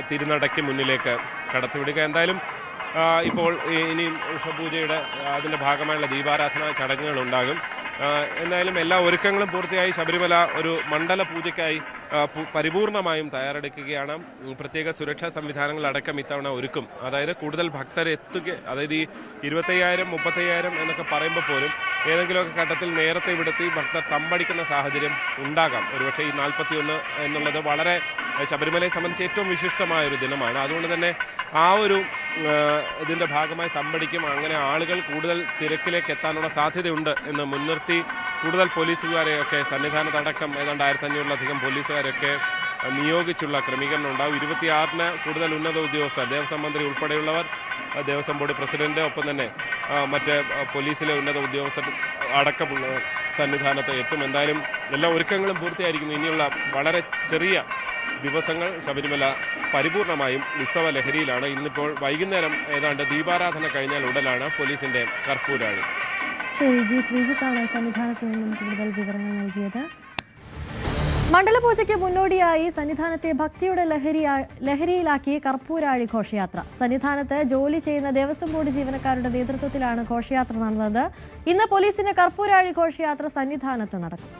തിരുനടയ്ക്ക് മുന്നിലേക്ക് കടത്തിവിടുക. എന്തായാലും ഇപ്പോൾ ഇനിയും ഉഷപൂജയുടെ അതിൻ്റെ ഭാഗമായുള്ള ദീപാരാധന ചടങ്ങുകൾ ഉണ്ടാകും. എന്തായാലും എല്ലാ ഒരുക്കങ്ങളും പൂർത്തിയായി ശബരിമല ഒരു മണ്ഡല പൂജയ്ക്കായി പരിപൂർണമായും തയ്യാറെടുക്കുകയാണ്. പ്രത്യേക സുരക്ഷാ സംവിധാനങ്ങളടക്കം ഇത്തവണ ഒരുക്കും. അതായത് കൂടുതൽ ഭക്തരെ അതായത് ഈ 25,000, 30,000 എന്നൊക്കെ പറയുമ്പോൾ പോലും ഏതെങ്കിലുമൊക്കെ ഘട്ടത്തിൽ നേരത്തെ ഇവിടുത്തെ ഭക്തർ തമ്പടിക്കുന്ന സാഹചര്യം ഉണ്ടാകാം. ഒരുപക്ഷെ ഈ 41 എന്നുള്ളത് വളരെ ശബരിമലയെ സംബന്ധിച്ച് ഏറ്റവും വിശിഷ്ടമായ ഒരു ദിനമാണ്. അതുകൊണ്ട് തന്നെ ആ ഒരു ഇതിൻ്റെ ഭാഗമായി തമ്പടിക്കും. അങ്ങനെ ആളുകൾ കൂടുതൽ തിരക്കിലേക്ക് എത്താനുള്ള സാധ്യതയുണ്ട് എന്ന് മുൻനിർത്തി കൂടുതൽ പോലീസുകാരെയൊക്കെ സന്നിധാനത്തടക്കം ഏതാണ്ട് 1500-ലധികം പോലീസുകാരൊക്കെ നിയോഗിച്ചുള്ള ക്രമീകരണം ഉണ്ടാകും. 26-ന് കൂടുതൽ ഉന്നത ഉദ്യോഗസ്ഥർ, ദേവസ്വം മന്ത്രി ഉൾപ്പെടെയുള്ളവർ, ദേവസ്വം ബോർഡ് പ്രസിഡന്റ്, ഒപ്പം തന്നെ മറ്റ് പോലീസിലെ ഉന്നത ഉദ്യോഗസ്ഥർ അടക്കമുള്ളവർ സന്നിധാനത്ത് എത്തും. എന്തായാലും എല്ലാ ഒരുക്കങ്ങളും പൂർത്തിയായിരിക്കുന്നു. ഇനിയുള്ള വളരെ ചെറിയ ദിവസങ്ങൾ ശബരിമല പരിപൂർണമായും ഉത്സവ ലഹരിയിലാണ്. ഇന്നിപ്പോൾ വൈകുന്നേരം ഏതാണ്ട് ദീപാരാധന കഴിഞ്ഞാൽ ഉടനാണ് പോലീസിന്റെ കർപ്പൂരാണി. ശരി, ജി ശ്രീജിത്താണ് സന്നിധാനത്ത് നിന്നും കൂടുതൽ വിവരങ്ങൾ നൽകിയത്. മണ്ഡലപൂജയ്ക്ക് മുന്നോടിയായി സന്നിധാനത്തെ ഭക്തിയുടെ ലഹരിയിലാക്കി കർപ്പൂരാഴി ഘോഷയാത്ര. സന്നിധാനത്ത് ജോലി ചെയ്യുന്ന ദേവസ്വം ബോർഡ് ജീവനക്കാരുടെ നേതൃത്വത്തിലാണ് ഘോഷയാത്ര നടന്നത്. ഇന്ന് പോലീസിന്റെ കർപ്പൂരാഴി ഘോഷയാത്ര സന്നിധാനത്ത് നടക്കും.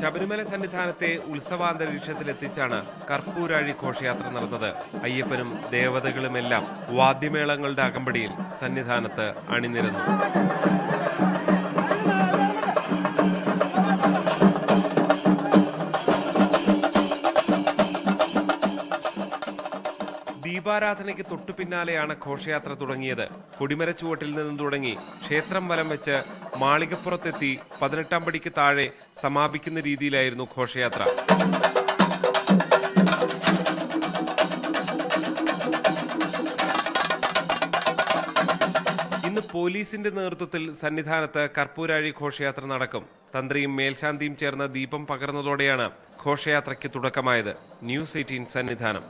ശബരിമല സന്നിധാനത്തെ ഉത്സവാന്തരീക്ഷത്തിലെത്തിച്ചാണ് കർപ്പൂരാഴി ഘോഷയാത്ര നടന്നത്. അയ്യപ്പനും ദേവതകളുമെല്ലാം വാദ്യമേളങ്ങളുടെ അകമ്പടിയിൽ സന്നിധാനത്ത് അണിനിരന്നു. ദീപാരാധനയ്ക്ക് തൊട്ടു പിന്നാലെയാണ് ഘോഷയാത്ര തുടങ്ങിയത്. കൊടിമരച്ചുവട്ടിൽ നിന്നും തുടങ്ങി ക്ഷേത്രം വലം വെച്ച് മാളികപ്പുറത്തെത്തി 18-ാം പടിക്ക് താഴെ സമാപിക്കുന്ന രീതിയിലായിരുന്നു ഘോഷയാത്ര. ഇന്ന് പോലീസിന്റെ നേതൃത്വത്തിൽ സന്നിധാനത്ത് കർപ്പൂരാഴി ഘോഷയാത്ര നടക്കും. തന്ത്രിയും മേൽശാന്തിയും ചേർന്ന് ദീപം പകർന്നതോടെയാണ് ഘോഷയാത്രയ്ക്ക് തുടക്കമായത്. ന്യൂസ് 18 സന്നിധാനം.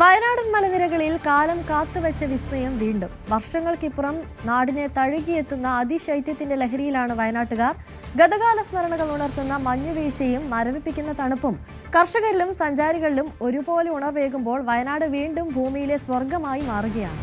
വയനാടൻ മലനിരകളിൽ കാലം കാത്തുവെച്ച വിസ്മയം വീണ്ടും. വർഷങ്ങൾക്കിപ്പുറം നാടിനെ തഴുകിയെത്തുന്ന അതിശൈത്യത്തിന്റെ ലഹരിയിലാണ് വയനാട്ടുകാർ. ഗതകാല സ്മരണകൾ ഉണർത്തുന്ന മഞ്ഞുവീഴ്ചയും മരവിപ്പിക്കുന്ന തണുപ്പും കർഷകരിലും സഞ്ചാരികളിലും ഒരുപോലെ ഉണർവേകുമ്പോൾ വയനാട് വീണ്ടും ഭൂമിയിലെ സ്വർഗമായി മാറുകയാണ്.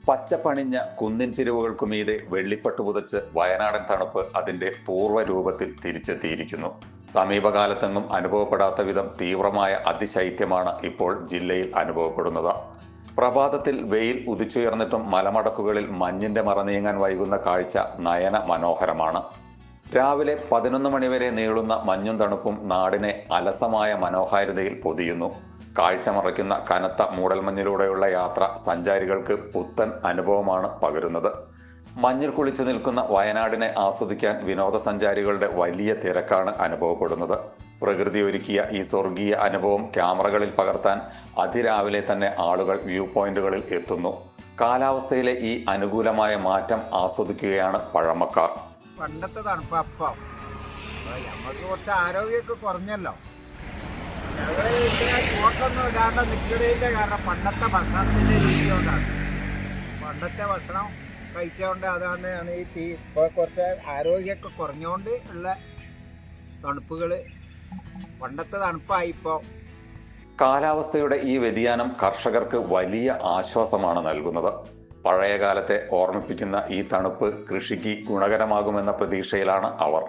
പച്ചപ്പണിഞ്ഞ കുന്നിൻ ചെരുവുകൾക്കുമീതെ വെള്ളിപ്പട്ട് പുതച്ച് വയനാടൻ തണുപ്പ് അതിന്റെ പൂർവ്വരൂപത്തിൽ തിരിച്ചെത്തിയിരിക്കുന്നു. സമീപകാലത്തെങ്ങും അനുഭവപ്പെടാത്ത വിധം തീവ്രമായ അതിശൈത്യമാണ് ഇപ്പോൾ ജില്ലയിൽ അനുഭവപ്പെടുന്നത്. പ്രഭാതത്തിൽ വെയിൽ ഉദിച്ചുയർന്നിട്ടും മലമടക്കുകളിൽ മഞ്ഞിന്റെ മറ നീങ്ങാൻ വൈകുന്ന കാഴ്ച നയന മനോഹരമാണ്. രാവിലെ 11 മണിവരെ നീളുന്ന മഞ്ഞും തണുപ്പും നാടിനെ അലസമായ മനോഹാരിതയിൽ പൊതിയുന്നു. കാഴ്ച മറയ്ക്കുന്ന കനത്ത മൂടൽമഞ്ഞിലൂടെയുള്ള യാത്ര സഞ്ചാരികൾക്ക് പുത്തൻ അനുഭവമാണ് പകരുന്നത്. മഞ്ഞിൽ കുളിച്ചു നിൽക്കുന്ന വയനാടിനെ ആസ്വദിക്കാൻ വിനോദസഞ്ചാരികളുടെ വലിയ തിരക്കാണ് അനുഭവപ്പെടുന്നത്. പ്രകൃതി ഒരുക്കിയ ഈ സ്വർഗീയ അനുഭവം ക്യാമറകളിൽ പകർത്താൻ അതിരാവിലെ തന്നെ ആളുകൾ വ്യൂ പോയിന്റുകളിൽ എത്തുന്നു. കാലാവസ്ഥയിലെ ഈ അനുകൂലമായ മാറ്റം ആസ്വദിക്കുകയാണ് പഴമക്കാർ. പണ്ടത്തെ തണുപ്പ് അപ്പം നമുക്ക് കുറച്ച് ആരോഗ്യമൊക്കെ കുറഞ്ഞല്ലോ. ചുവട്ടൊന്നും ഇടാണ്ട് നിൽക്കുന്നതിൻ്റെ കാരണം പണ്ടത്തെ ഭക്ഷണത്തിൻ്റെ രീതി കൊണ്ടാണ്. പണ്ടത്തെ ഭക്ഷണം കഴിച്ചുകൊണ്ട് അതാണ് ഈ ഇപ്പോൾ കുറച്ച് ആരോഗ്യമൊക്കെ കുറഞ്ഞുകൊണ്ട് ഉള്ള തണുപ്പുകൾ പണ്ടത്തെ തണുപ്പായി. ഇപ്പോൾ കാലാവസ്ഥയുടെ ഈ വ്യതിയാനം കർഷകർക്ക് വലിയ ആശ്വാസമാണ് നൽകുന്നത്. പഴയ കാലത്തെ ഓർമ്മിപ്പിക്കുന്ന ഈ തണുപ്പ് കൃഷിക്ക് ഗുണകരമാകുമെന്ന പ്രതീക്ഷയിലാണ് അവർ.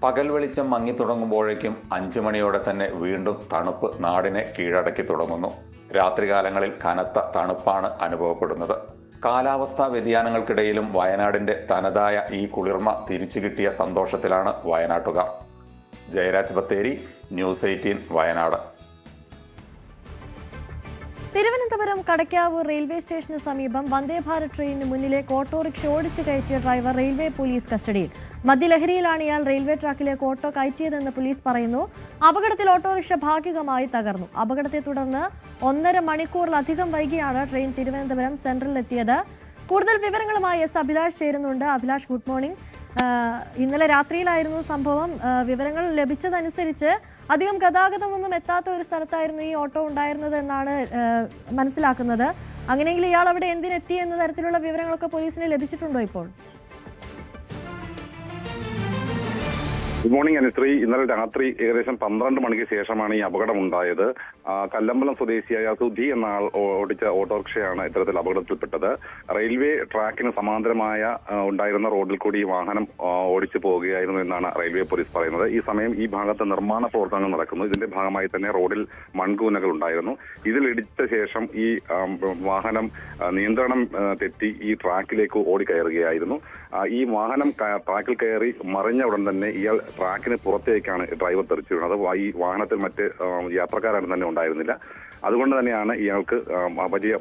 പകൽ വെളിച്ചം മങ്ങി തുടങ്ങുമ്പോഴേക്കും 5 മണിയോടെ തന്നെ വീണ്ടും തണുപ്പ് നാടിനെ കീഴടക്കി തുടങ്ങുന്നു. രാത്രികാലങ്ങളിൽ കനത്ത തണുപ്പാണ് അനുഭവപ്പെടുന്നത്. കാലാവസ്ഥാ വ്യതിയാനങ്ങൾക്കിടയിലും വയനാടിന്റെ തനതായ ഈ കുളിർമ തിരിച്ചു കിട്ടിയ സന്തോഷത്തിലാണ് വയനാട്ടുകാർ. ജയരാജ് ബത്തേരി, ന്യൂസ് 18 വയനാട്. തിരുവനന്തപുരം കടയ്ക്കാവൂർ റെയിൽവേ സ്റ്റേഷന് സമീപം വന്ദേഭാരത് ട്രെയിനിന് മുന്നിലേക്ക് ഓട്ടോറിക്ഷ ഓടിച്ചു കയറ്റിയ ഡ്രൈവർ റെയിൽവേ പോലീസ് കസ്റ്റഡിയിൽ. മദ്യലഹരിയിലാണ് ഇയാൾ റെയിൽവേ ട്രാക്കിലേക്ക് ഓട്ടോ കയറ്റിയതെന്ന് പോലീസ് പറയുന്നു. അപകടത്തിൽ ഓട്ടോറിക്ഷ ഭാഗികമായി തകർന്നു. അപകടത്തെ തുടർന്ന് 1.5 മണിക്കൂറിലധികം വൈകിയാണ് ട്രെയിൻ തിരുവനന്തപുരം സെൻട്രലിലെത്തിയത്. കൂടുതൽ വിവരങ്ങളുമായി എസ് അഭിലാഷ് ചേരുന്നുണ്ട്. Abhilash, good morning. ഇന്നലെ രാത്രിയിലായിരുന്നു സംഭവം. വിവരങ്ങൾ ലഭിച്ചതനുസരിച്ച് അധികം ഗതാഗതമൊന്നും എത്താത്ത ഒരു സ്ഥലത്തായിരുന്നു ഈ ഓട്ടോ ഉണ്ടായിരുന്നത് എന്നാണ് മനസ്സിലാക്കുന്നത്. അങ്ങനെയെങ്കിൽ ഇയാൾ അവിടെ എന്തിനെത്തി എന്ന തരത്തിലുള്ള വിവരങ്ങളൊക്കെ പോലീസിന് ലഭിച്ചിട്ടുണ്ടോ ഇപ്പോൾ? Good morning Anusree. ഇന്നലെ രാത്രി ഏകദേശം 12 മണിക്ക് ശേഷമാണ് ഈ അപകടം ഉണ്ടായത്. കല്ലമ്പലം സ്വദേശിയായ സുധി എന്ന ആൾ ഓടിച്ച ഓട്ടോറിക്ഷയാണ് ഇത്തരത്തിൽ അപകടത്തിൽപ്പെട്ടത്. റെയിൽവേ ട്രാക്കിന് സമാന്തരമായ ഉണ്ടായിരുന്ന റോഡിൽ കൂടി ഈ വാഹനം ഓടിച്ചു പോവുകയായിരുന്നു എന്നാണ് റെയിൽവേ പോലീസ് പറയുന്നത്. ഈ സമയം ഈ ഭാഗത്ത് നിർമ്മാണ പ്രവർത്തനങ്ങൾ നടക്കുന്നു. ഇതിന്റെ ഭാഗമായി തന്നെ റോഡിൽ മൺകൂനകൾ ഉണ്ടായിരുന്നു. ഇതിലിടിച്ച ശേഷം ഈ വാഹനം നിയന്ത്രണം തെറ്റി ഈ ട്രാക്കിലേക്ക് ഓടിക്കയറുകയായിരുന്നു. ഈ വാഹനം ട്രാക്കിൽ കയറി മറിഞ്ഞ ഉടൻ തന്നെ ഇയാൾ ട്രാക്കിന് പുറത്തേക്കാണ് ഡ്രൈവർ തെറിച്ചു വീണത്. ഈ വാഹനത്തിൽ മറ്റ് യാത്രക്കാരും തന്നെ ഉണ്ടായിരുന്നില്ല. അതുകൊണ്ട് തന്നെയാണ് ഇയാൾക്ക് വലിയ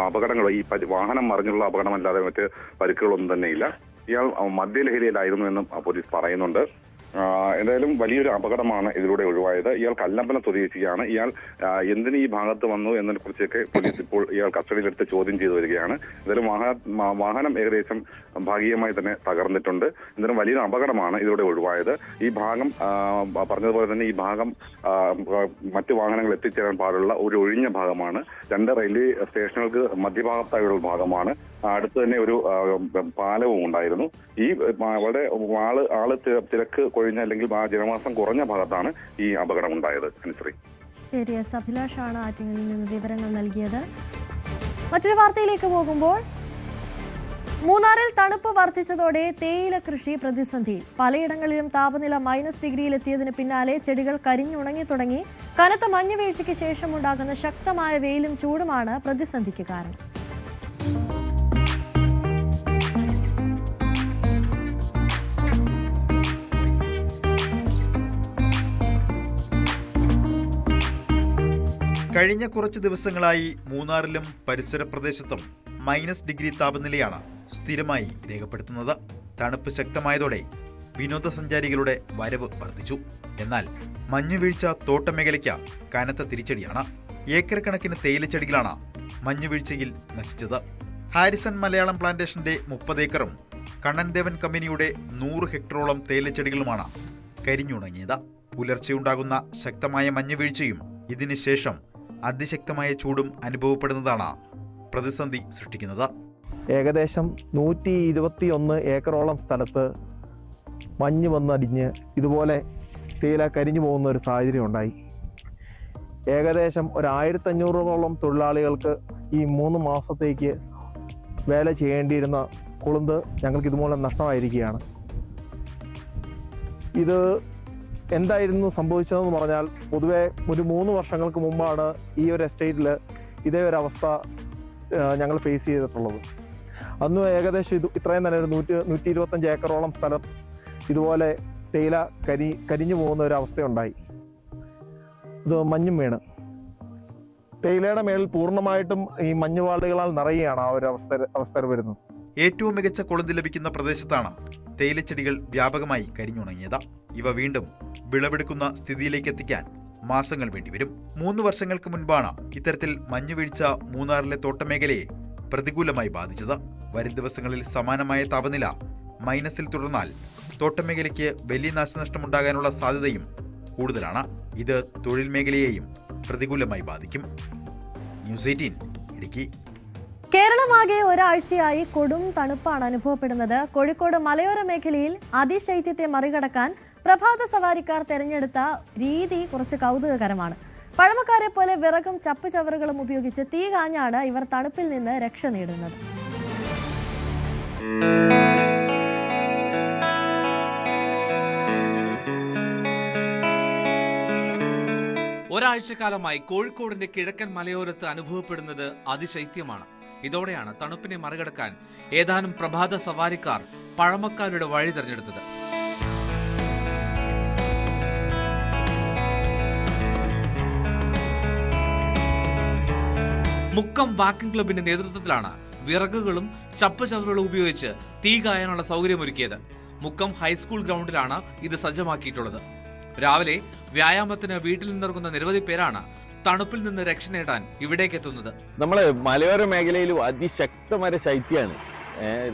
അപകടങ്ങൾ, ഈ വാഹനം മറിഞ്ഞുള്ള അപകടമല്ലാതെ മറ്റ് പരിക്കുകളൊന്നും തന്നെയില്ല. ഇയാൾ മദ്യലഹരിയിലായിരുന്നു എന്നും പോലീസ് പറയുന്നുണ്ട്. എന്തായാലും വലിയൊരു അപകടമാണ് ഇതിലൂടെ ഒഴിവായത്. ഇയാൾ കല്ലമ്പലം സ്വദേശിയാണ്. ഇയാൾ എന്തിന് ഈ ഭാഗത്ത് വന്നു എന്നതിനെ കുറിച്ചൊക്കെ പോലീസ് ഇപ്പോൾ ഇയാൾ കസ്റ്റഡിയിലെടുത്ത് ചോദ്യം ചെയ്തു വരികയാണ്. എന്തായാലും വാഹനം ഏകദേശം ഭാഗികമായി തന്നെ തകർന്നിട്ടുണ്ട്. എന്തായാലും വലിയൊരു അപകടമാണ് ഇതിലൂടെ ഒഴിവായത്. ഈ ഭാഗം പറഞ്ഞതുപോലെ തന്നെ ഈ ഭാഗം മറ്റു വാഹനങ്ങൾ എത്തിച്ചേരാൻ പാടുള്ള ഒരു ഒഴിഞ്ഞ ഭാഗമാണ്. 2 റെയിൽവേ സ്റ്റേഷനുകൾക്ക് മധ്യഭാഗത്തായുള്ള ഭാഗമാണ്. അടുത്ത് തന്നെ ഒരു പാലവും ഉണ്ടായിരുന്നു. ഈ വളരെ ആള് തിരക്ക് കൊഴിഞ്ഞ അല്ലെങ്കിൽ ജനവാസം കുറഞ്ഞ ഭാഗത്താണ് ഈ അപകടം ഉണ്ടായത്. അനുശ്രീ, ശരി, അഭിലാഷാണ് ആറ്റിങ്ങിൽ നിന്ന് വിവരങ്ങൾ നൽകിയത്. മറ്റൊരു വാർത്തയിലേക്ക് പോകുമ്പോൾ, മൂന്നാറിൽ തണുപ്പ് വർദ്ധിച്ചതോടെ തേയില കൃഷി പ്രതിസന്ധിയിൽ. പലയിടങ്ങളിലും താപനില -ഡിഗ്രിയിലെത്തിയതിന് പിന്നാലെ ചെടികൾ കരിഞ്ഞുണങ്ങി തുടങ്ങി. കനത്ത മഞ്ഞുവീഴ്ചയ്ക്ക് ശേഷമുണ്ടാകുന്ന ശക്തമായ വെയിലും ചൂടുമാണ് പ്രതിസന്ധിക്ക് കാരണം. കഴിഞ്ഞ കുറച്ച് ദിവസങ്ങളായി മൂന്നാറിലും പരിസര പ്രദേശത്തും -ഡിഗ്രി താപനിലയാണ് സ്ഥിരമായി രേഖപ്പെടുത്തുന്നത്. തണുപ്പ് ശക്തമായതോടെ വിനോദസഞ്ചാരികളുടെ വരവ് വർദ്ധിച്ചു. എന്നാൽ മഞ്ഞുവീഴ്ച തോട്ടമേഖലയ്ക്ക് കനത്ത തിരിച്ചടിയാണ്. ഏക്കർ കണക്കിന് തേയിലച്ചെടികളാണ് മഞ്ഞുവീഴ്ചയിൽ നശിച്ചത്. ഹാരിസൺ മലയാളം പ്ലാന്റേഷന്റെ 30 ഏക്കറും കണ്ണൻദേവൻ കമ്പനിയുടെ 100 ഹെക്ടറോളം തേയിലച്ചെടികളുമാണ് കരിഞ്ഞുണങ്ങിയത്. പുലർച്ചെയുണ്ടാകുന്ന ശക്തമായ മഞ്ഞുവീഴ്ചയും ഇതിനുശേഷം അതിശക്തമായ ചൂടും അനുഭവപ്പെടുന്നതാണ് പ്രതിസന്ധി സൃഷ്ടിക്കുന്നത്. ഏകദേശം 121 ഏക്കറോളം സ്ഥലത്ത് മഞ്ഞ് വന്നടിഞ്ഞ് ഇതുപോലെ തേയില കരിഞ്ഞു പോകുന്ന ഒരു സാഹചര്യം ഉണ്ടായി. ഏകദേശം 1500ഓളം തൊഴിലാളികൾക്ക് ഈ 3 മാസത്തേക്ക് വേല ചെയ്യേണ്ടിയിരുന്ന കൊളുന്ത് ഞങ്ങൾക്ക് ഇതുമൂലം നഷ്ടമായിരിക്കുകയാണ്. ഇത് എന്തായിരുന്നു സംഭവിച്ചതെന്ന് പറഞ്ഞാൽ, പൊതുവെ ഒരു 3 വർഷങ്ങൾക്ക് മുമ്പാണ് ഈ ഒരു എസ്റ്റേറ്റിൽ ഇതേ ഒരു അവസ്ഥ ഞങ്ങൾ ഫേസ് ചെയ്തിട്ടുള്ളത്. അന്ന് ഏകദേശം ഇത്രയും തന്നെ ഒരു 125 ഏക്കറോളം സ്ഥലം ഇതുപോലെ തേയില കരിഞ്ഞു പോകുന്ന ഒരു അവസ്ഥയുണ്ടായി. ഇത് മഞ്ഞും വീണ് തേയിലയുടെ മേളിൽ പൂർണ്ണമായിട്ടും ഈ മഞ്ഞുപാളികളാൽ നിറയുകയാണ് ആ ഒരു അവസ്ഥ വരുന്നത്. ഏറ്റവും മികച്ച കൊളുന്ത് ലഭിക്കുന്ന പ്രദേശത്താണ് തേയിലച്ചെടികൾ വ്യാപകമായി കരിഞ്ഞുണങ്ങിയത്. ഇവ വീണ്ടും വിളവെടുക്കുന്ന സ്ഥിതിയിലേക്ക് എത്തിക്കാൻ മാസങ്ങൾ വേണ്ടിവരും. 3 വർഷങ്ങൾക്ക് മുൻപാണ് ഇത്തരത്തിൽ മഞ്ഞുവീഴ്ച മൂന്നാറിലെ തോട്ടമേഖലയെ പ്രതികൂലമായി ബാധിച്ചത്. വരും ദിവസങ്ങളിൽ സമാനമായ താപനില മൈനസിൽ തുടർന്നാൽ തോട്ടമേഖലയ്ക്ക് വലിയ നാശനഷ്ടമുണ്ടാകാനുള്ള സാധ്യതയും കൂടുതലാണ്. ഇത് തൊഴിൽ മേഖലയെയും പ്രതികൂലമായി ബാധിക്കും. ന്യൂസ് 18 ഇടുക്കി. കേരളമാകെ ഒരാഴ്ചയായി കൊടും തണുപ്പാണ് അനുഭവപ്പെടുന്നത്. കോഴിക്കോട് മലയോര മേഖലയിൽ അതിശൈത്യത്തെ മറികടക്കാൻ പ്രഭാത സവാരിക്കാർ തെരഞ്ഞെടുത്ത രീതി കുറച്ച് കൗതുകകരമാണ്. പഴമക്കാരെ പോലെ വിറകും ചപ്പുചവറുകളും ഉപയോഗിച്ച് തീ കാഞ്ഞാണ് ഇവർ തണുപ്പിൽ നിന്ന് രക്ഷ നേടുന്നത്. ഒരാഴ്ചക്കാലമായി കോഴിക്കോടിന്റെ കിഴക്കൻ മലയോരത്ത് അനുഭവപ്പെടുന്നത് അതിശൈത്യമാണ്. ഇതോടെയാണ് തണുപ്പിനെ മറികടക്കാൻ ഏതാനും പ്രഭാത സവാരിക്കാർ പഴമക്കാരുടെ വഴി തെരഞ്ഞെടുത്തത്. മുക്കം വാക്കിംഗ് ക്ലബിന്റെ നേതൃത്വത്തിലാണ് വിറകുകളും ചപ്പുചവറുകളും ഉപയോഗിച്ച് തീ കായാനുള്ള സൗകര്യമൊരുക്കിയത്. മുക്കം ഹൈസ്കൂൾ ഗ്രൗണ്ടിലാണ് ഇത് സജ്ജമാക്കിയിട്ടുള്ളത്. രാവിലെ വ്യായാമത്തിന് വീട്ടിൽ നിന്നിറങ്ങുന്ന നിരവധി പേരാണ് തണുപ്പിൽ നിന്ന് രക്ഷ നേടാൻ ഇവിടേക്ക് എത്തുന്നത്. നമ്മള് മലയോര മേഖലയിലും അതിശക്തമായ ശൈത്യമാണ്.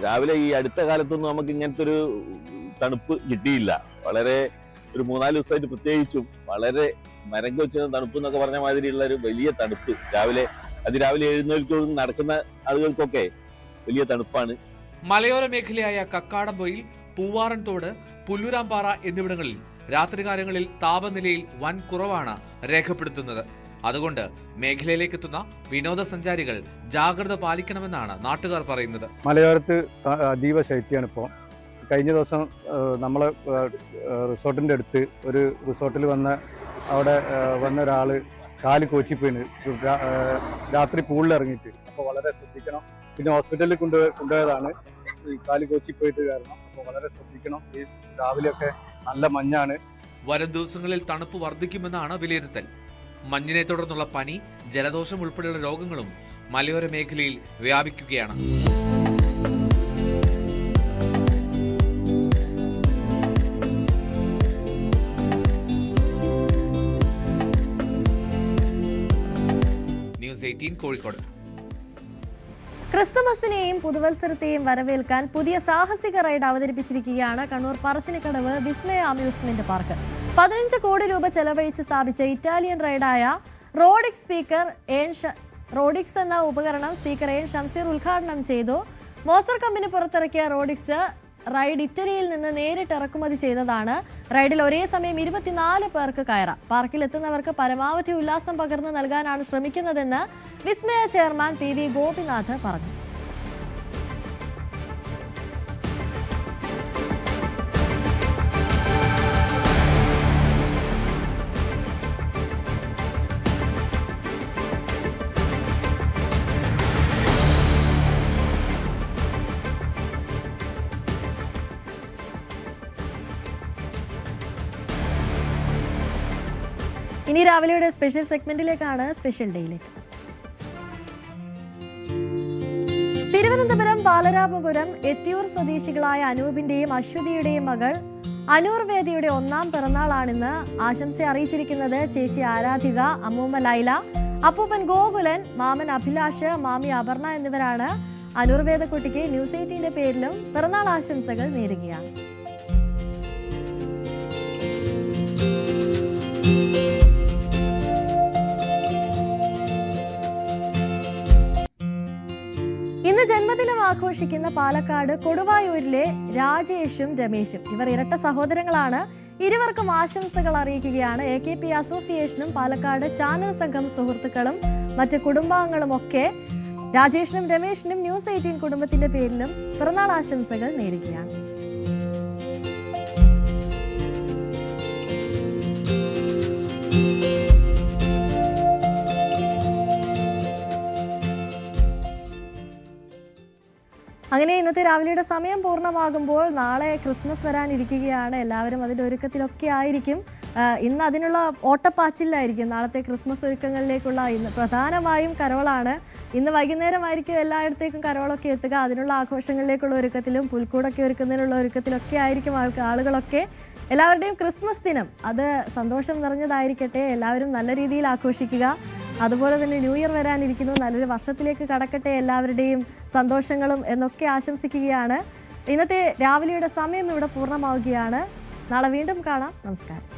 രാവിലെ ഈ അടുത്ത കാലത്തൊന്നും നമുക്ക് ഇങ്ങനത്തെ ഒരു തണുപ്പ് കിട്ടിയില്ല. വളരെ ഒരു 3-4 ദിവസമായിട്ട് പ്രത്യേകിച്ചും വളരെ മരം കൊച്ചുന്ന തണുപ്പ് എന്നൊക്കെ പറഞ്ഞ മാതിരിയുള്ള ഒരു വലിയ തണുപ്പ്. അതിരാവിലെ എഴുന്നേൽക്കൊന്നും നടക്കുന്ന ആളുകൾക്കൊക്കെ വലിയ തണുപ്പാണ്. മലയോര മേഖലയായ കക്കാടംപൊയിൽ, പൂവാറൻതോട്, പുല്ലൂരാംപാറ എന്നിവിടങ്ങളിൽ രാത്രികാലങ്ങളിൽ താപനിലയിൽ വൻ കുറവാണ് രേഖപ്പെടുത്തുന്നത്. അതുകൊണ്ട് മേഖലയിലേക്ക് എത്തുന്ന വിനോദസഞ്ചാരികൾ ജാഗ്രത പാലിക്കണമെന്നാണ് നാട്ടുകാർ പറയുന്നത്. മലയോരത്ത് അതീവ ശൈത്യമാണ് ഇപ്പോൾ. കഴിഞ്ഞ ദിവസം നമ്മൾ റിസോർട്ടിൻ്റെ അടുത്ത് ഒരു റിസോർട്ടിൽ അവിടെ വന്ന ഒരാൾ കാല് കോച്ചിപ്പോയിന് രാത്രി പൂളിൽ ഇറങ്ങിയിട്ട്. അപ്പോൾ വളരെ ശ്രദ്ധിക്കണം. പിന്നെ ഹോസ്പിറ്റലിൽ കൊണ്ടുപോയതാണ് ഈ കാല് കോച്ചിപ്പോയിട്ട് കാരണം. അപ്പോൾ വളരെ ശ്രദ്ധിക്കണം. ഈ രാവിലെയൊക്കെ നല്ല മഞ്ഞാണ്. വരും ദിവസങ്ങളിൽ തണുപ്പ് വർദ്ധിക്കുമെന്നാണ് വിലയിരുത്തൽ. മഞ്ഞിനെ തുടർന്നുള്ള പനി, ജലദോഷം ഉൾപ്പെടെയുള്ള രോഗങ്ങളും മലയോര മേഖലയിൽ വ്യാപിക്കുകയാണ്. 18 കോഴിക്കോട്. ക്രിസ്തുമസിനെയും പുതുവത്സരത്തെയും വരവേൽക്കാൻ പുതിയ സാഹസിക റൈഡ് അവതരിപ്പിച്ചിരിക്കുകയാണ് കണ്ണൂർ പറശ്ശിനിക്കടവ് വിസ്മയ അമ്യൂസ്മെന്റ് പാർക്ക്. 15 കോടി രൂപ ചെലവഴിച്ച് സ്ഥാപിച്ച ഇറ്റാലിയൻ റൈഡായ റോഡിക്സ് എന്ന ഉപകരണം സ്പീക്കർ എൻ ഷംസീർ ഉദ്ഘാടനം ചെയ്തു. മോസർ കമ്പനി പുറത്തിറക്കിയ റോഡിക്സ് റൈഡ് ഇറ്റലിയിൽ നിന്ന് നേരിട്ട് ഇറക്കുമതി ചെയ്തതാണ്. റൈഡിൽ ഒരേ സമയം 24 പേർക്ക് കയറാം. പാർക്കിൽ എത്തുന്നവർക്ക് പരമാവധി ഉല്ലാസം പകർന്നു നൽകാനാണ് ശ്രമിക്കുന്നതെന്ന് വിസ്മയ ചെയർമാൻ PV ഗോപിനാഥ് പറഞ്ഞു. ഇനി രാവിലെയുടെ സ്പെഷ്യൽ സെഗ്മെന്റിലേക്കാണ്, സ്പെഷ്യൽ ഡേയിലേക്ക്. തിരുവനന്തപുരം ബാലരാമപുരം എത്തിയൂർ സ്വദേശികളായ അനൂപിന്റെയും അശ്വതിയുടെയും മകൾ അനൂർ വേദിയുടെ 1ാം പിറന്നാളാണിന്ന്. ആശംസ അറിയിച്ചിരിക്കുന്നത് ചേച്ചി ആരാധിക, അമ്മൂമ്മ ലൈല, അപ്പൂപ്പൻ ഗോകുലൻ, മാമൻ അഭിലാഷ്, മാമി അപർണ എന്നിവരാണ്. അനൂർ വേദക്കുട്ടിക്ക് ന്യൂസ് 18ന്റെ പേരിലും പിറന്നാൾ ആശംസകൾ നേരുകയാണ്. ഇന്ന് ജന്മദിനം ആഘോഷിക്കുന്ന പാലക്കാട് കൊടുവായൂരിലെ രാജേഷും രമേശും. ഇവർ ഇരട്ട സഹോദരങ്ങളാണ്. ഇരുവർക്കും ആശംസകൾ അറിയിക്കുകയാണ് AKP അസോസിയേഷനും പാലക്കാട് ചാനൽ സംഘം സുഹൃത്തുക്കളും മറ്റ് കുടുംബാംഗങ്ങളും ഒക്കെ. രാജേഷിനും രമേശിനും ന്യൂസ് 18 കുടുംബത്തിന്റെ പേരിലും പിറന്നാൾ ആശംസകൾ നേരുകയാണ്. അങ്ങനെ ഇന്നത്തെ രാവിലെയുടെ സമയം പൂർണ്ണമാകുമ്പോൾ നാളെ ക്രിസ്മസ് വരാനിരിക്കുകയാണ്. എല്ലാവരും അതിൻ്റെ ഒരുക്കത്തിലൊക്കെ ആയിരിക്കും. ഇന്ന് അതിനുള്ള ഓട്ടപ്പാച്ചിലായിരിക്കും. നാളത്തെ ക്രിസ്മസ് ഒരുക്കങ്ങളിലേക്കുള്ള ഇന്ന് പ്രധാനമായും കരോളാണ്. ഇന്ന് വൈകുന്നേരമായിരിക്കും എല്ലായിടത്തേക്കും കരോളൊക്കെ എത്തുക. അതിനുള്ള ആഘോഷങ്ങളിലേക്കുള്ള ഒരുക്കത്തിലും പുൽക്കൂടൊക്കെ ഒരുക്കുന്നതിനുള്ള ഒരുക്കത്തിലൊക്കെ ആയിരിക്കും ആളുകളൊക്കെ. എല്ലാവരുടെയും ക്രിസ്മസ് ദിനം അത് സന്തോഷം നിറഞ്ഞതായിരിക്കട്ടെ. എല്ലാവരും നല്ല രീതിയിൽ ആഘോഷിക്കുക. അതുപോലെ തന്നെ ന്യൂ ഇയർ വരാനിരിക്കുന്നു. നല്ലൊരു വർഷത്തിലേക്ക് കടക്കട്ടെ എല്ലാവരുടെയും സന്തോഷങ്ങളും എന്നൊക്കെ ആശംസിക്കുകയാണ്. ഇന്നത്തെ രാവിലെയുടെ സമയം ഇവിടെ പൂർണ്ണമാവുകയാണ്. നാളെ വീണ്ടും കാണാം. നമസ്കാരം.